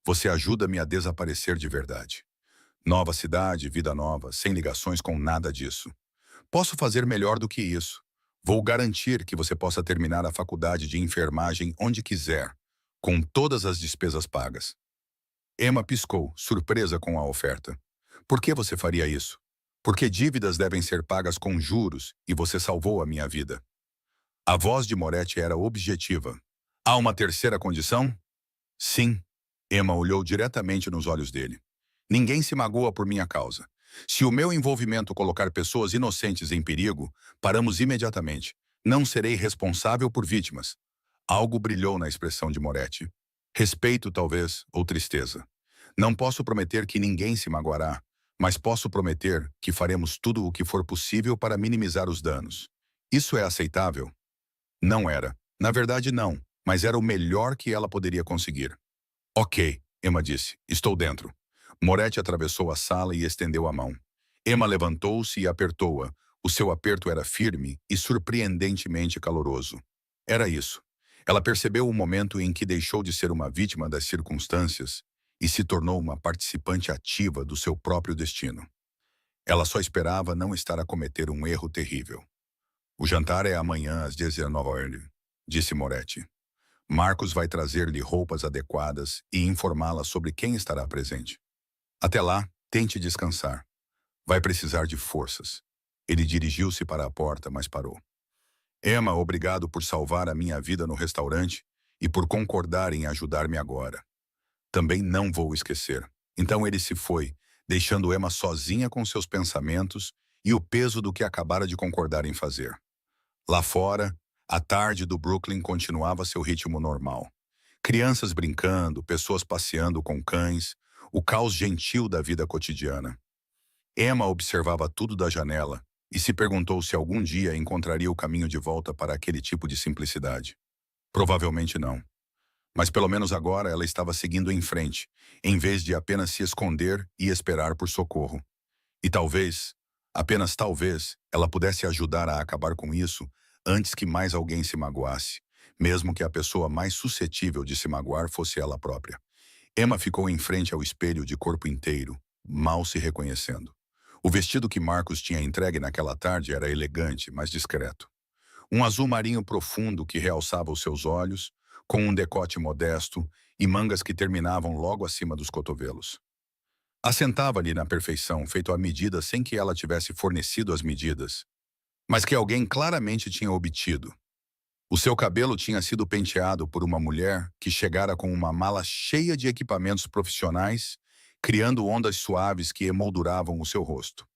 você ajuda-me a desaparecer de verdade. Nova cidade, vida nova, sem ligações com nada disso. Posso fazer melhor do que isso. Vou garantir que você possa terminar a faculdade de enfermagem onde quiser, com todas as despesas pagas. Emma piscou, surpresa com a oferta. Por que você faria isso? Porque dívidas devem ser pagas com juros e você salvou a minha vida. A voz de Moretti era objetiva. Há uma terceira condição? Sim. Emma olhou diretamente nos olhos dele. Ninguém se magoa por minha causa. Se o meu envolvimento colocar pessoas inocentes em perigo, paramos imediatamente. Não serei responsável por vítimas. Algo brilhou na expressão de Moretti. Respeito, talvez, ou tristeza. Não posso prometer que ninguém se magoará, mas posso prometer que faremos tudo o que for possível para minimizar os danos. Isso é aceitável? Não era. Na verdade, não, mas era o melhor que ela poderia conseguir. Ok, Emma disse. Estou dentro. Moretti atravessou a sala e estendeu a mão. Emma levantou-se e apertou-a. O seu aperto era firme e surpreendentemente caloroso. Era isso. Ela percebeu o momento em que deixou de ser uma vítima das circunstâncias e se tornou uma participante ativa do seu próprio destino. Ela só esperava não estar a cometer um erro terrível. O jantar é amanhã às 19 horas, disse Moretti. Marcos vai trazer-lhe roupas adequadas e informá-la sobre quem estará presente. Até lá, tente descansar. Vai precisar de forças. Ele dirigiu-se para a porta, mas parou. Emma, obrigado por salvar a minha vida no restaurante e por concordar em ajudar-me agora. Também não vou esquecer. Então ele se foi, deixando Emma sozinha com seus pensamentos e o peso do que acabara de concordar em fazer. Lá fora, a tarde do Brooklyn continuava seu ritmo normal. Crianças brincando, pessoas passeando com cães, o caos gentil da vida cotidiana. Emma observava tudo da janela e se perguntou se algum dia encontraria o caminho de volta para aquele tipo de simplicidade. Provavelmente não. Mas pelo menos agora ela estava seguindo em frente, em vez de apenas se esconder e esperar por socorro. E talvez, apenas talvez, ela pudesse ajudar a acabar com isso antes que mais alguém se magoasse, mesmo que a pessoa mais suscetível de se magoar fosse ela própria. Emma ficou em frente ao espelho de corpo inteiro, mal se reconhecendo. O vestido que Marcos tinha entregue naquela tarde era elegante, mas discreto. Um azul marinho profundo que realçava os seus olhos, com um decote modesto e mangas que terminavam logo acima dos cotovelos. Assentava-lhe na perfeição, feito à medida sem que ela tivesse fornecido as medidas, mas que alguém claramente tinha obtido. O seu cabelo tinha sido penteado por uma mulher que chegara com uma mala cheia de equipamentos profissionais, criando ondas suaves que emolduravam o seu rosto.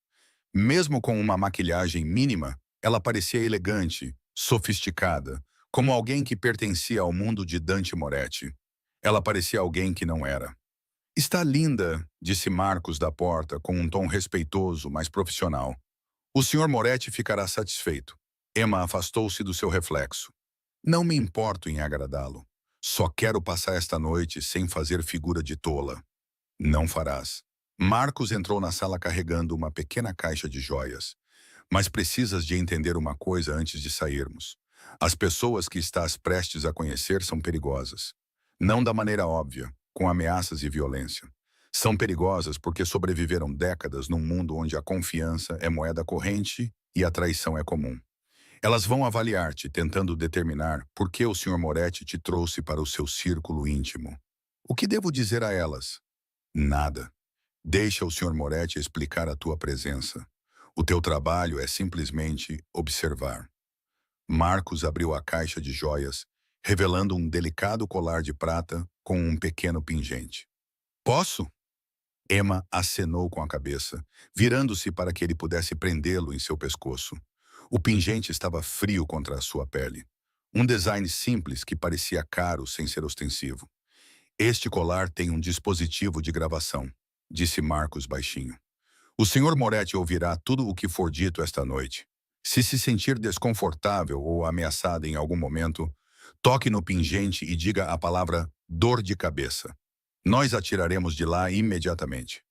Mesmo com uma maquilhagem mínima, ela parecia elegante, sofisticada, como alguém que pertencia ao mundo de Dante Moretti. Ela parecia alguém que não era. Está linda, disse Marcos da porta, com um tom respeitoso, mas profissional. O Sr. Moretti ficará satisfeito. Emma afastou-se do seu reflexo. Não me importo em agradá-lo. Só quero passar esta noite sem fazer figura de tola. Não farás. Marcos entrou na sala carregando uma pequena caixa de joias. Mas precisas de entender uma coisa antes de sairmos. As pessoas que estás prestes a conhecer são perigosas. Não da maneira óbvia, com ameaças e violência. São perigosas porque sobreviveram décadas num mundo onde a confiança é moeda corrente e a traição é comum. Elas vão avaliar-te, tentando determinar por que o Sr. Moretti te trouxe para o seu círculo íntimo. O que devo dizer a elas? Nada. Deixa o Sr. Moretti explicar a tua presença. O teu trabalho é simplesmente observar. Marcos abriu a caixa de joias, revelando um delicado colar de prata com um pequeno pingente. Posso? Emma acenou com a cabeça, virando-se para que ele pudesse prendê-lo em seu pescoço. O pingente estava frio contra a sua pele. Um design simples que parecia caro sem ser ostensivo. Este colar tem um dispositivo de gravação, disse Marcos baixinho. O Sr. Moretti ouvirá tudo o que for dito esta noite. Se sentir desconfortável ou ameaçada em algum momento, toque no pingente e diga a palavra dor de cabeça. Nós a tiraremos de lá imediatamente.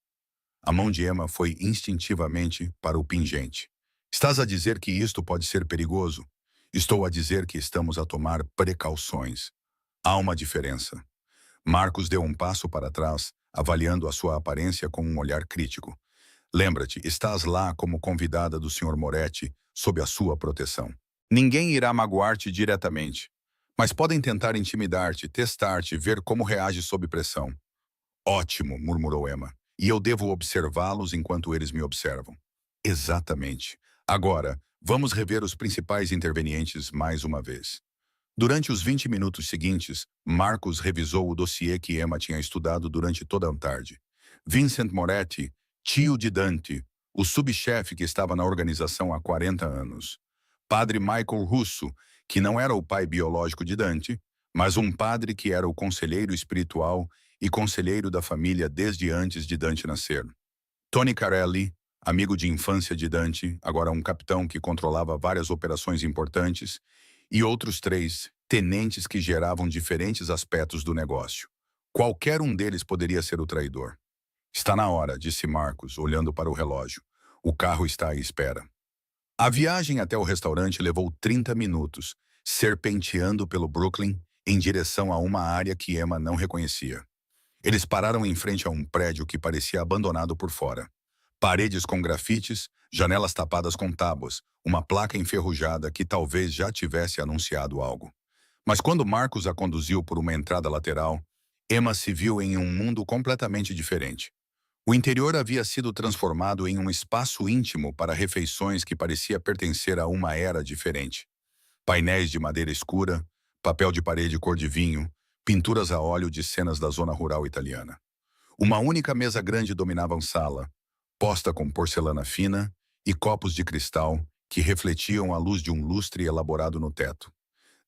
A mão de Emma foi instintivamente para o pingente. Estás a dizer que isto pode ser perigoso? Estou a dizer que estamos a tomar precauções. Há uma diferença. Marcos deu um passo para trás, avaliando a sua aparência com um olhar crítico. Lembra-te, estás lá como convidada do Sr. Moretti, sob a sua proteção. Ninguém irá magoar-te diretamente, mas podem tentar intimidar-te, testar-te, ver como reage sob pressão. Ótimo, murmurou Emma, e eu devo observá-los enquanto eles me observam. Exatamente. Agora, vamos rever os principais intervenientes mais uma vez. Durante os 20 minutos seguintes, Marcos revisou o dossiê que Emma tinha estudado durante toda a tarde. Vincent Moretti, tio de Dante, o subchefe que estava na organização há 40 anos. Padre Michael Russo, que não era o pai biológico de Dante, mas um padre que era o conselheiro espiritual e conselheiro da família desde antes de Dante nascer. Tony Carelli, amigo de infância de Dante, agora um capitão que controlava várias operações importantes, e outros 3 tenentes que geravam diferentes aspectos do negócio. Qualquer um deles poderia ser o traidor. Está na hora, disse Marcos, olhando para o relógio. O carro está à espera. A viagem até o restaurante levou 30 minutos, serpenteando pelo Brooklyn em direção a uma área que Emma não reconhecia. Eles pararam em frente a um prédio que parecia abandonado por fora. Paredes com grafites, janelas tapadas com tábuas, uma placa enferrujada que talvez já tivesse anunciado algo. Mas quando Marcos a conduziu por uma entrada lateral, Emma se viu em um mundo completamente diferente. O interior havia sido transformado em um espaço íntimo para refeições que parecia pertencer a uma era diferente. Painéis de madeira escura, papel de parede cor de vinho, pinturas a óleo de cenas da zona rural italiana. Uma única mesa grande dominava a sala, posta com porcelana fina e copos de cristal que refletiam a luz de um lustre elaborado no teto.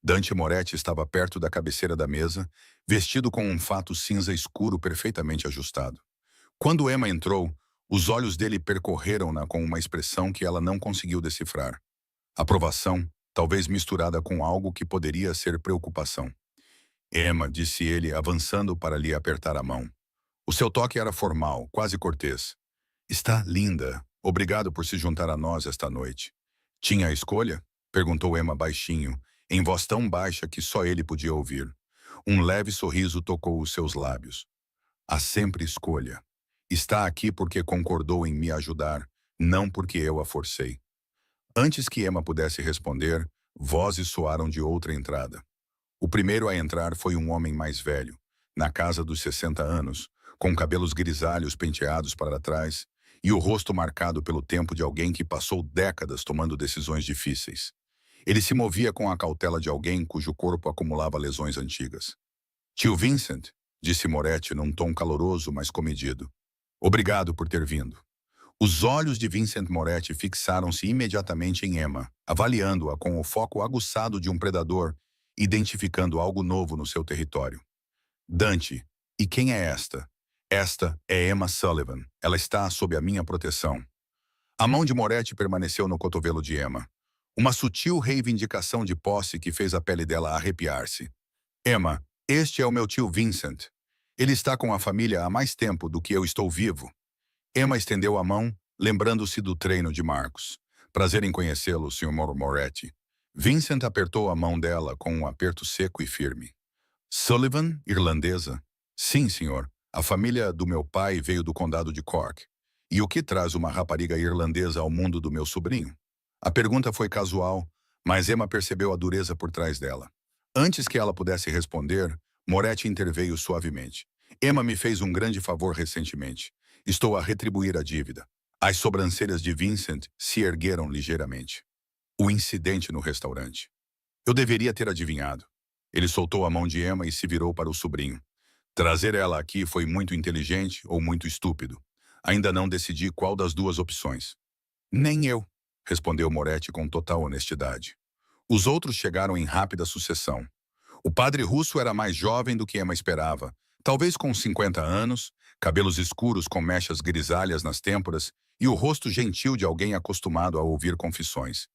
Dante Moretti estava perto da cabeceira da mesa, vestido com um fato cinza escuro perfeitamente ajustado. Quando Emma entrou, os olhos dele percorreram-na com uma expressão que ela não conseguiu decifrar. Aprovação, talvez misturada com algo que poderia ser preocupação. Emma, disse ele, avançando para lhe apertar a mão. O seu toque era formal, quase cortês. Está linda. Obrigado por se juntar a nós esta noite. Tinha a escolha? Perguntou Emma baixinho, em voz tão baixa que só ele podia ouvir. Um leve sorriso tocou os seus lábios. Há sempre escolha. Está aqui porque concordou em me ajudar, não porque eu a forcei. Antes que Emma pudesse responder, vozes soaram de outra entrada. O primeiro a entrar foi um homem mais velho, na casa dos 60 anos, com cabelos grisalhos penteados para trás e o rosto marcado pelo tempo de alguém que passou décadas tomando decisões difíceis. Ele se movia com a cautela de alguém cujo corpo acumulava lesões antigas. Tio Vincent, disse Moretti num tom caloroso, mas comedido. Obrigado por ter vindo. Os olhos de Vincent Moretti fixaram-se imediatamente em Emma, avaliando-a com o foco aguçado de um predador, identificando algo novo no seu território. Dante, e quem é esta? Esta é Emma Sullivan. Ela está sob a minha proteção. A mão de Moretti permaneceu no cotovelo de Emma. Uma sutil reivindicação de posse que fez a pele dela arrepiar-se. Emma, este é o meu tio Vincent. Ele está com a família há mais tempo do que eu estou vivo. Emma estendeu a mão, lembrando-se do treino de Marcos. Prazer em conhecê-lo, Sr. Moretti. Vincent apertou a mão dela com um aperto seco e firme. Sullivan, irlandesa? Sim, senhor. A família do meu pai veio do condado de Cork. E o que traz uma rapariga irlandesa ao mundo do meu sobrinho? A pergunta foi casual, mas Emma percebeu a dureza por trás dela. Antes que ela pudesse responder, Moretti interveio suavemente. Emma me fez um grande favor recentemente. Estou a retribuir a dívida. As sobrancelhas de Vincent se ergueram ligeiramente. O incidente no restaurante. Eu deveria ter adivinhado. Ele soltou a mão de Emma e se virou para o sobrinho. Trazer ela aqui foi muito inteligente ou muito estúpido. Ainda não decidi qual das duas opções. Nem eu, respondeu Moretti com total honestidade. Os outros chegaram em rápida sucessão. O padre russo era mais jovem do que Emma esperava, talvez com 50 anos, cabelos escuros com mechas grisalhas nas têmporas e o rosto gentil de alguém acostumado a ouvir confissões.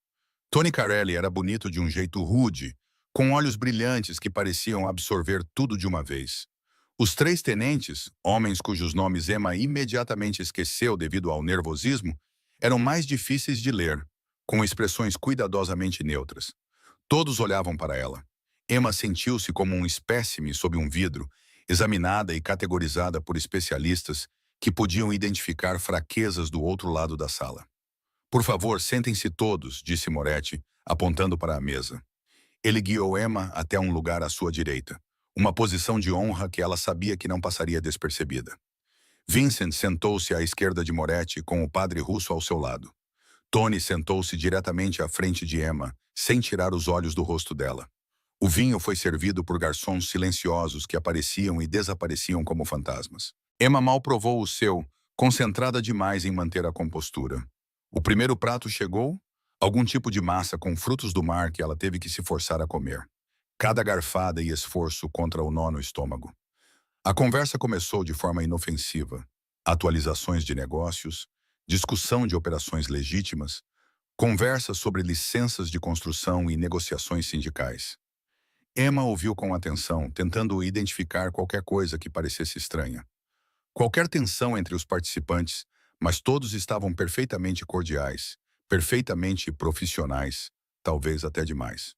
Tony Carelli era bonito de um jeito rude, com olhos brilhantes que pareciam absorver tudo de uma vez. Os três tenentes, homens cujos nomes Emma imediatamente esqueceu devido ao nervosismo, eram mais difíceis de ler, com expressões cuidadosamente neutras. Todos olhavam para ela. Emma sentiu-se como um espécime sob um vidro, examinada e categorizada por especialistas que podiam identificar fraquezas do outro lado da sala. Por favor, sentem-se todos, disse Moretti, apontando para a mesa. Ele guiou Emma até um lugar à sua direita, uma posição de honra que ela sabia que não passaria despercebida. Vincent sentou-se à esquerda de Moretti com o padre russo ao seu lado. Tony sentou-se diretamente à frente de Emma, sem tirar os olhos do rosto dela. O vinho foi servido por garçons silenciosos que apareciam e desapareciam como fantasmas. Emma mal provou o seu, concentrada demais em manter a compostura. O primeiro prato chegou, algum tipo de massa com frutos do mar que ela teve que se forçar a comer. Cada garfada e esforço contra o nó no estômago. A conversa começou de forma inofensiva. Atualizações de negócios, discussão de operações legítimas, conversa sobre licenças de construção e negociações sindicais. Emma ouviu com atenção, tentando identificar qualquer coisa que parecesse estranha. Qualquer tensão entre os participantes, mas todos estavam perfeitamente cordiais, perfeitamente profissionais, talvez até demais.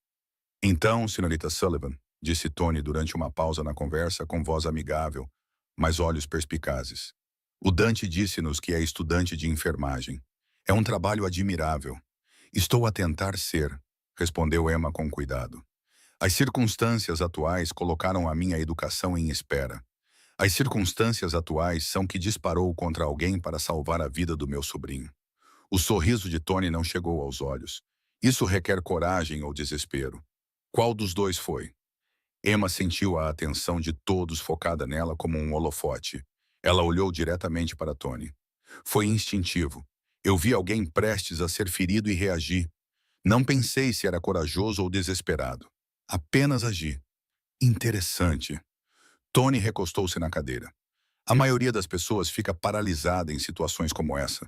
Então, senhorita Sullivan, disse Tony durante uma pausa na conversa com voz amigável, mas olhos perspicazes. O Dante disse-nos que é estudante de enfermagem. É um trabalho admirável. Estou a tentar ser, respondeu Emma com cuidado. As circunstâncias atuais colocaram a minha educação em espera. As circunstâncias atuais são que disparou contra alguém para salvar a vida do meu sobrinho. O sorriso de Tony não chegou aos olhos. Isso requer coragem ou desespero. Qual dos dois foi? Emma sentiu a atenção de todos focada nela como um holofote. Ela olhou diretamente para Tony. Foi instintivo. Eu vi alguém prestes a ser ferido e reagi. Não pensei se era corajoso ou desesperado. Apenas agi. Interessante. Tony recostou-se na cadeira. A maioria das pessoas fica paralisada em situações como essa.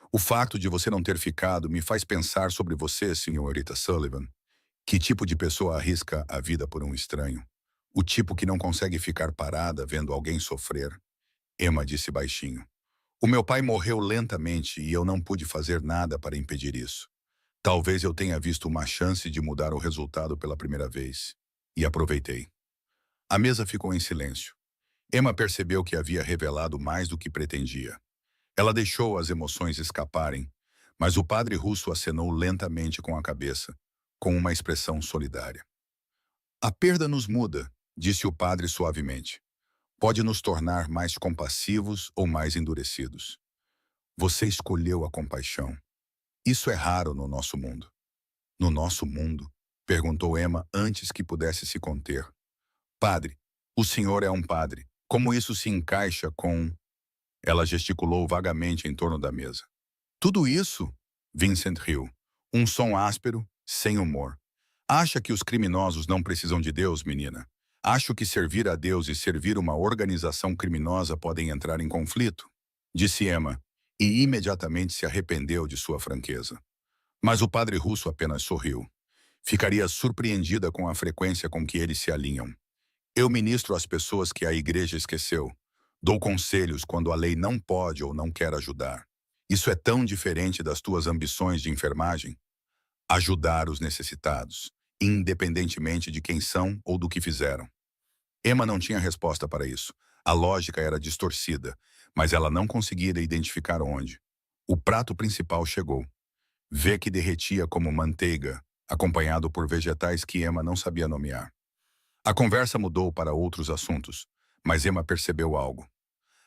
O fato de você não ter ficado me faz pensar sobre você, senhorita Sullivan. Que tipo de pessoa arrisca a vida por um estranho? O tipo que não consegue ficar parada vendo alguém sofrer. Emma disse baixinho. O meu pai morreu lentamente e eu não pude fazer nada para impedir isso. Talvez eu tenha visto uma chance de mudar o resultado pela primeira vez. E aproveitei. A mesa ficou em silêncio. Emma percebeu que havia revelado mais do que pretendia. Ela deixou as emoções escaparem, mas o padre russo acenou lentamente com a cabeça, com uma expressão solidária. A perda nos muda, disse o padre suavemente. Pode nos tornar mais compassivos ou mais endurecidos. Você escolheu a compaixão. Isso é raro no nosso mundo. No nosso mundo? Perguntou Emma antes que pudesse se conter. Padre, o senhor é um padre. Como isso se encaixa com... Ela gesticulou vagamente em torno da mesa. Tudo isso? Vincent riu. Um som áspero, sem humor. Acha que os criminosos não precisam de Deus, menina? Acho que servir a Deus e servir uma organização criminosa podem entrar em conflito, disse Emma, e imediatamente se arrependeu de sua franqueza. Mas o padre russo apenas sorriu. Ficaria surpreendida com a frequência com que eles se alinham. Eu ministro às pessoas que a igreja esqueceu. Dou conselhos quando a lei não pode ou não quer ajudar. Isso é tão diferente das tuas ambições de enfermagem. Ajudar os necessitados, independentemente de quem são ou do que fizeram. Emma não tinha resposta para isso. A lógica era distorcida, mas ela não conseguia identificar onde. O prato principal chegou. Vê que derretia como manteiga, acompanhado por vegetais que Emma não sabia nomear. A conversa mudou para outros assuntos, mas Emma percebeu algo.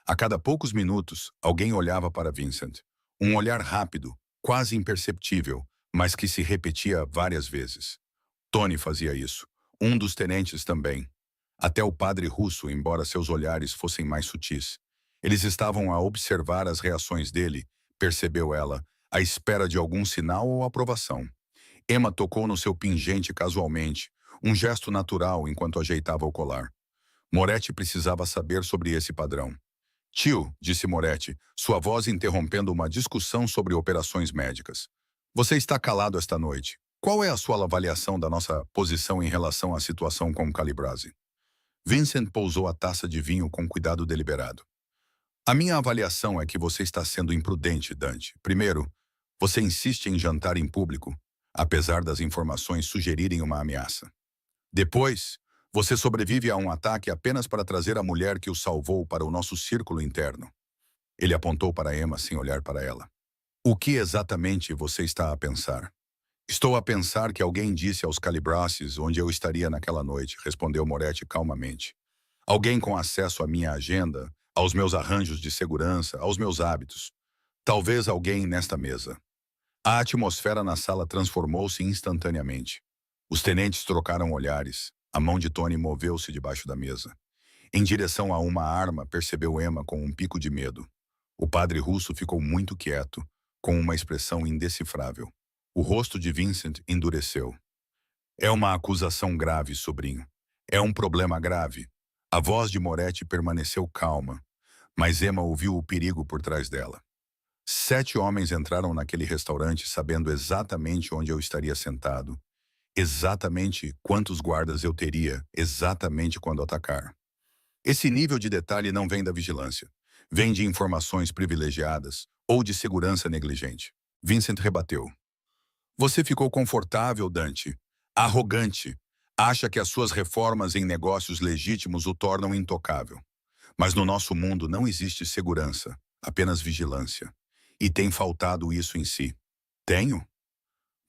A cada poucos minutos, alguém olhava para Vincent. Um olhar rápido, quase imperceptível, mas que se repetia várias vezes. Tony fazia isso. Um dos tenentes também. Até o padre russo, embora seus olhares fossem mais sutis. Eles estavam a observar as reações dele, percebeu ela, à espera de algum sinal ou aprovação. Emma tocou no seu pingente casualmente, um gesto natural enquanto ajeitava o colar. Moretti precisava saber sobre esse padrão. Tio, disse Moretti, sua voz interrompendo uma discussão sobre operações médicas. Você está calado esta noite. Qual é a sua avaliação da nossa posição em relação à situação com Calibrase? Vincent pousou a taça de vinho com cuidado deliberado. A minha avaliação é que você está sendo imprudente, Dante. Primeiro, você insiste em jantar em público, apesar das informações sugerirem uma ameaça. Depois, você sobrevive a um ataque apenas para trazer a mulher que o salvou para o nosso círculo interno. Ele apontou para Emma sem olhar para ela. O que exatamente você está a pensar? Estou a pensar que alguém disse aos Calibraces onde eu estaria naquela noite, respondeu Moretti calmamente. Alguém com acesso à minha agenda, aos meus arranjos de segurança, aos meus hábitos. Talvez alguém nesta mesa. A atmosfera na sala transformou-se instantaneamente. Os tenentes trocaram olhares. A mão de Tony moveu-se debaixo da mesa. Em direção a uma arma, percebeu Emma com um pico de medo. O padre russo ficou muito quieto, com uma expressão indecifrável. O rosto de Vincent endureceu. É uma acusação grave, sobrinho. É um problema grave. A voz de Moretti permaneceu calma, mas Emma ouviu o perigo por trás dela. 7 homens entraram naquele restaurante sabendo exatamente onde eu estaria sentado, exatamente quantos guardas eu teria, exatamente quando atacar. Esse nível de detalhe não vem da vigilância. Vem de informações privilegiadas ou de segurança negligente. Vincent rebateu. Você ficou confortável, Dante. Arrogante. Acha que as suas reformas em negócios legítimos o tornam intocável. Mas no nosso mundo não existe segurança, apenas vigilância. E tem faltado isso em si. Tenho?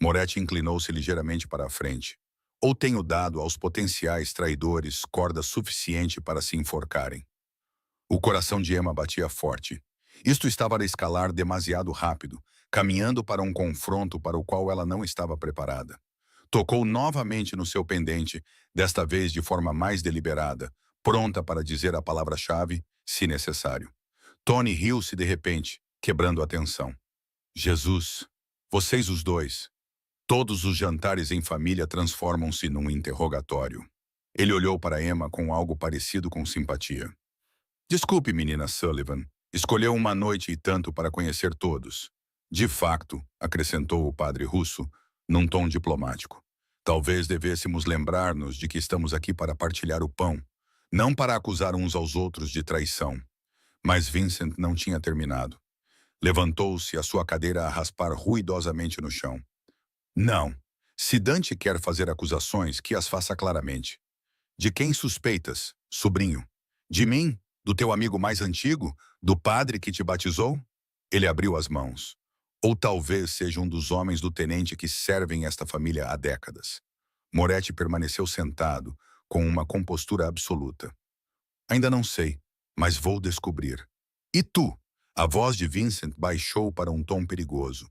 Moretti inclinou-se ligeiramente para a frente. Ou tenho dado aos potenciais traidores corda suficiente para se enforcarem? O coração de Emma batia forte. Isto estava a escalar demasiado rápido, caminhando para um confronto para o qual ela não estava preparada. Tocou novamente no seu pendente, desta vez de forma mais deliberada, pronta para dizer a palavra-chave, se necessário. Tony riu-se de repente, quebrando a tensão. Jesus, vocês os dois. Todos os jantares em família transformam-se num interrogatório. Ele olhou para Emma com algo parecido com simpatia. Desculpe, menina Sullivan. Escolheu uma noite e tanto para conhecer todos. De facto, acrescentou o padre russo, num tom diplomático. Talvez devêssemos lembrar-nos de que estamos aqui para partilhar o pão, não para acusar uns aos outros de traição. Mas Vincent não tinha terminado. Levantou-se a sua cadeira a raspar ruidosamente no chão. Não. Se Dante quer fazer acusações, que as faça claramente. De quem suspeitas, sobrinho? De mim? Do teu amigo mais antigo? Do padre que te batizou? Ele abriu as mãos. Ou talvez seja um dos homens do tenente que servem esta família há décadas. Moretti permaneceu sentado, com uma compostura absoluta. Ainda não sei, mas vou descobrir. E tu? A voz de Vincent baixou para um tom perigoso.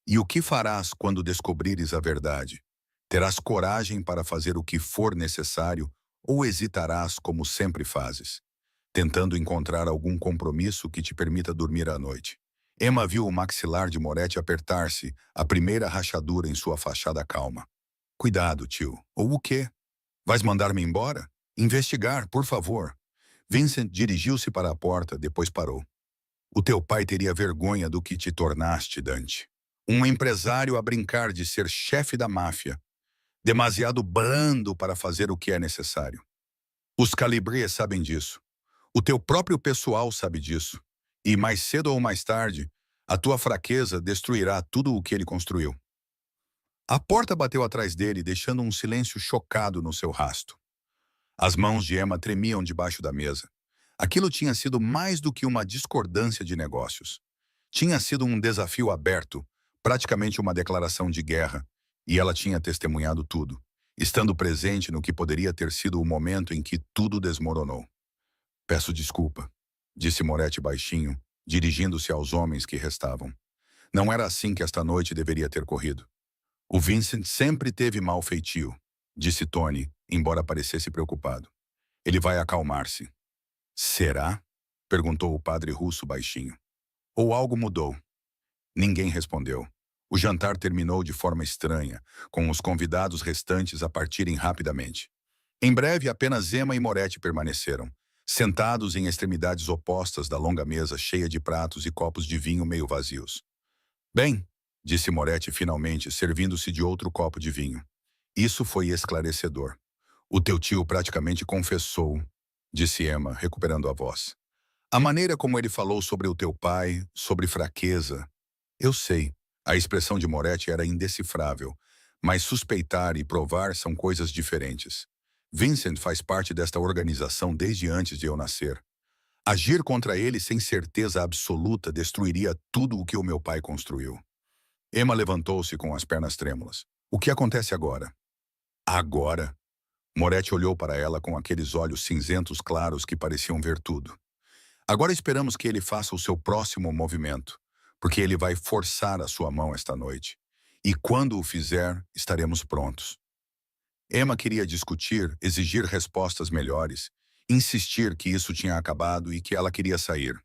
E o que farás quando descobrires a verdade? Terás coragem para fazer o que for necessário ou hesitarás como sempre fazes, tentando encontrar algum compromisso que te permita dormir à noite? Emma viu o maxilar de Moretti apertar-se, a primeira rachadura em sua fachada calma. Cuidado, tio. Ou o quê? Vais mandar-me embora? Investigar, por favor. Vincent dirigiu-se para a porta, depois parou. O teu pai teria vergonha do que te tornaste, Dante. Um empresário a brincar de ser chefe da máfia. Demasiado brando para fazer o que é necessário. Os Calibres sabem disso. O teu próprio pessoal sabe disso. E mais cedo ou mais tarde, a tua fraqueza destruirá tudo o que ele construiu. A porta bateu atrás dele, deixando um silêncio chocado no seu rasto. As mãos de Emma tremiam debaixo da mesa. Aquilo tinha sido mais do que uma discordância de negócios. Tinha sido um desafio aberto, praticamente uma declaração de guerra, e ela tinha testemunhado tudo, estando presente no que poderia ter sido o momento em que tudo desmoronou. Peço desculpa. disse Moretti baixinho, dirigindo-se aos homens que restavam. Não era assim que esta noite deveria ter corrido. O Vincent sempre teve mau feitio, disse Tony, embora parecesse preocupado. Ele vai acalmar-se. Será? Perguntou o padre russo baixinho. Ou algo mudou? Ninguém respondeu. O jantar terminou de forma estranha, com os convidados restantes a partirem rapidamente. Em breve, apenas Emma e Moretti permaneceram, sentados em extremidades opostas da longa mesa cheia de pratos e copos de vinho meio vazios. Bem, disse Moretti finalmente, servindo-se de outro copo de vinho. Isso foi esclarecedor. O teu tio praticamente confessou, disse Emma, recuperando a voz. A maneira como ele falou sobre o teu pai, sobre fraqueza. Eu sei, a expressão de Moretti era indecifrável, mas suspeitar e provar são coisas diferentes. Vincent faz parte desta organização desde antes de eu nascer. Agir contra ele sem certeza absoluta destruiria tudo o que o meu pai construiu. Emma levantou-se com as pernas trêmulas. O que acontece agora? Agora? Moretti olhou para ela com aqueles olhos cinzentos claros que pareciam ver tudo. Agora esperamos que ele faça o seu próximo movimento, porque ele vai forçar a sua mão esta noite. E quando o fizer, estaremos prontos. Emma queria discutir, exigir respostas melhores, insistir que isso tinha acabado e que ela queria sair.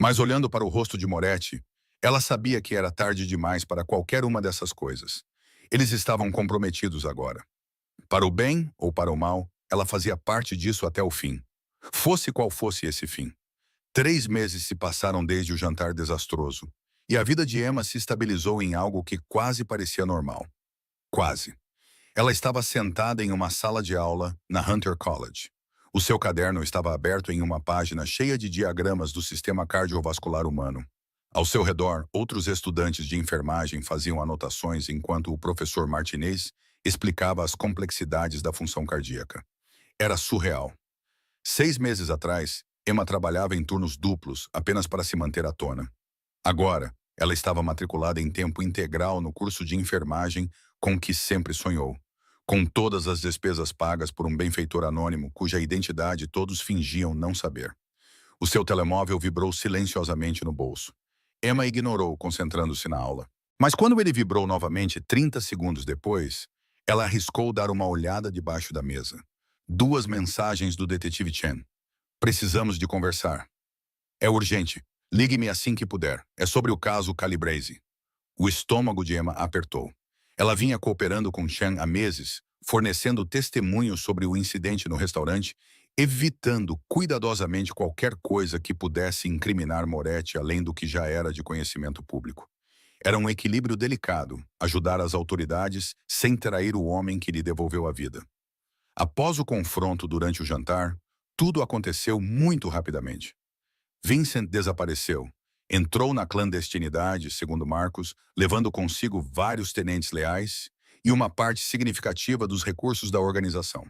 Mas olhando para o rosto de Moretti, ela sabia que era tarde demais para qualquer uma dessas coisas. Eles estavam comprometidos agora. Para o bem ou para o mal, ela fazia parte disso até o fim. Fosse qual fosse esse fim. 3 meses se passaram desde o jantar desastroso, e a vida de Emma se estabilizou em algo que quase parecia normal. Quase. Ela estava sentada em uma sala de aula na Hunter College. O seu caderno estava aberto em uma página cheia de diagramas do sistema cardiovascular humano. Ao seu redor, outros estudantes de enfermagem faziam anotações enquanto o professor Martinez explicava as complexidades da função cardíaca. Era surreal. 6 meses atrás, Emma trabalhava em turnos duplos apenas para se manter à tona. Agora, ela estava matriculada em tempo integral no curso de enfermagem com que sempre sonhou, com todas as despesas pagas por um benfeitor anônimo cuja identidade todos fingiam não saber. O seu telemóvel vibrou silenciosamente no bolso. Emma ignorou, concentrando-se na aula. Mas quando ele vibrou novamente 30 segundos depois, ela arriscou dar uma olhada debaixo da mesa. 2 mensagens do detetive Chen. Precisamos de conversar. É urgente. Ligue-me assim que puder. É sobre o caso Calabrese. O estômago de Emma apertou. Ela vinha cooperando com Chen há meses, fornecendo testemunhos sobre o incidente no restaurante, evitando cuidadosamente qualquer coisa que pudesse incriminar Moretti além do que já era de conhecimento público. Era um equilíbrio delicado, ajudar as autoridades sem trair o homem que lhe devolveu a vida. Após o confronto durante o jantar, tudo aconteceu muito rapidamente. Vincent desapareceu. Entrou na clandestinidade, segundo Marcos, levando consigo vários tenentes leais e uma parte significativa dos recursos da organização.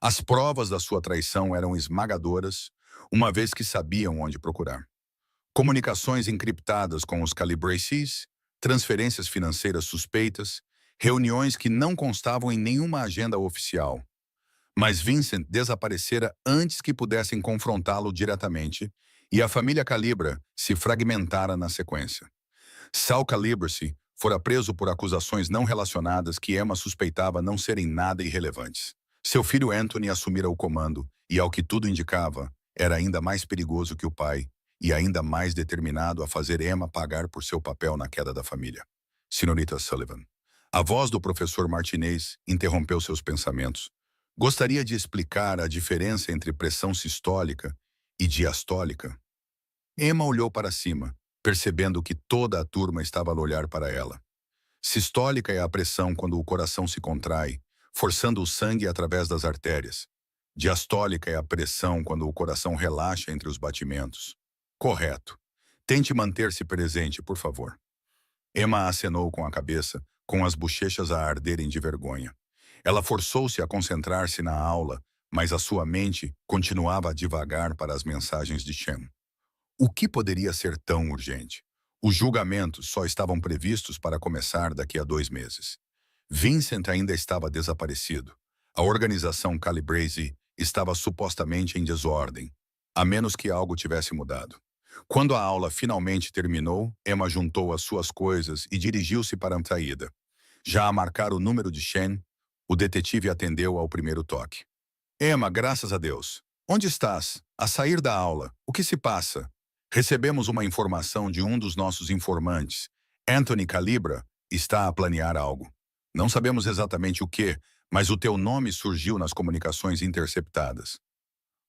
As provas da sua traição eram esmagadoras, uma vez que sabiam onde procurar. Comunicações encriptadas com os Calabreses, transferências financeiras suspeitas, reuniões que não constavam em nenhuma agenda oficial. Mas Vincent desaparecera antes que pudessem confrontá-lo diretamente, e a família Calibra se fragmentara na sequência. Sal Calabrese fora preso por acusações não relacionadas que Emma suspeitava não serem nada irrelevantes. Seu filho Anthony assumira o comando e, ao que tudo indicava, era ainda mais perigoso que o pai e ainda mais determinado a fazer Emma pagar por seu papel na queda da família. Senhorita Sullivan. A voz do professor Martinez interrompeu seus pensamentos. Gostaria de explicar a diferença entre pressão sistólica e diastólica? Emma olhou para cima, percebendo que toda a turma estava a olhar para ela. Sistólica é a pressão quando o coração se contrai, forçando o sangue através das artérias. Diastólica é a pressão quando o coração relaxa entre os batimentos. Correto. Tente manter-se presente, por favor. Emma acenou com a cabeça, com as bochechas a arderem de vergonha. Ela forçou-se a concentrar-se na aula, mas a sua mente continuava a divagar para as mensagens de Chen. O que poderia ser tão urgente? Os julgamentos só estavam previstos para começar daqui a 2 meses. Vincent ainda estava desaparecido. A organização Calabrese estava supostamente em desordem. a menos que algo tivesse mudado. Quando a aula finalmente terminou, Emma juntou as suas coisas e dirigiu-se para a saída. Já a marcar o número de Shen, o detetive atendeu ao primeiro toque. Emma, graças a Deus. Onde estás? A sair da aula. O que se passa? Recebemos uma informação de um dos nossos informantes. Anthony Calibra está a planear algo. Não sabemos exatamente o que, mas o teu nome surgiu nas comunicações interceptadas.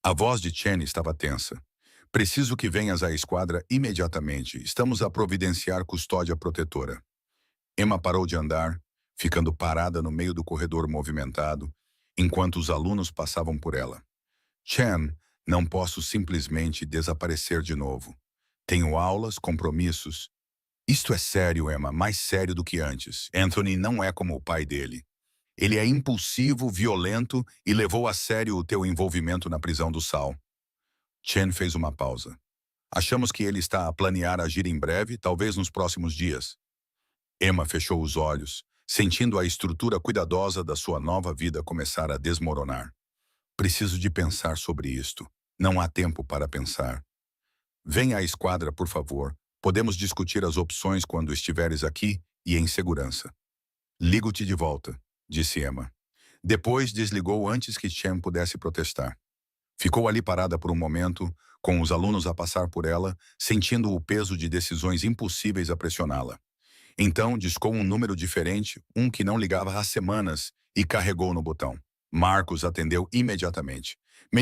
A voz de Chen estava tensa. Preciso que venhas à esquadra imediatamente. Estamos a providenciar custódia protetora. Emma parou de andar, ficando parada no meio do corredor movimentado, enquanto os alunos passavam por ela. Chen, não posso simplesmente desaparecer de novo. Tenho aulas, compromissos. Isto é sério, Emma, mais sério do que antes. Anthony não é como o pai dele. Ele é impulsivo, violento e levou a sério o teu envolvimento na prisão do Sal. Chen fez uma pausa. Achamos que ele está a planear agir em breve, talvez nos próximos dias. Emma fechou os olhos, sentindo a estrutura cuidadosa da sua nova vida começar a desmoronar. Preciso de pensar sobre isto. Não há tempo para pensar. Venha à esquadra, por favor. Podemos discutir as opções quando estiveres aqui e em segurança. Ligo-te de volta, disse Emma. Depois desligou antes que Chen pudesse protestar. Ficou ali parada por um momento, com os alunos a passar por ela, sentindo o peso de decisões impossíveis a pressioná-la. Então discou um número diferente, um que não ligava há semanas, e carregou no botão. Marcos atendeu imediatamente.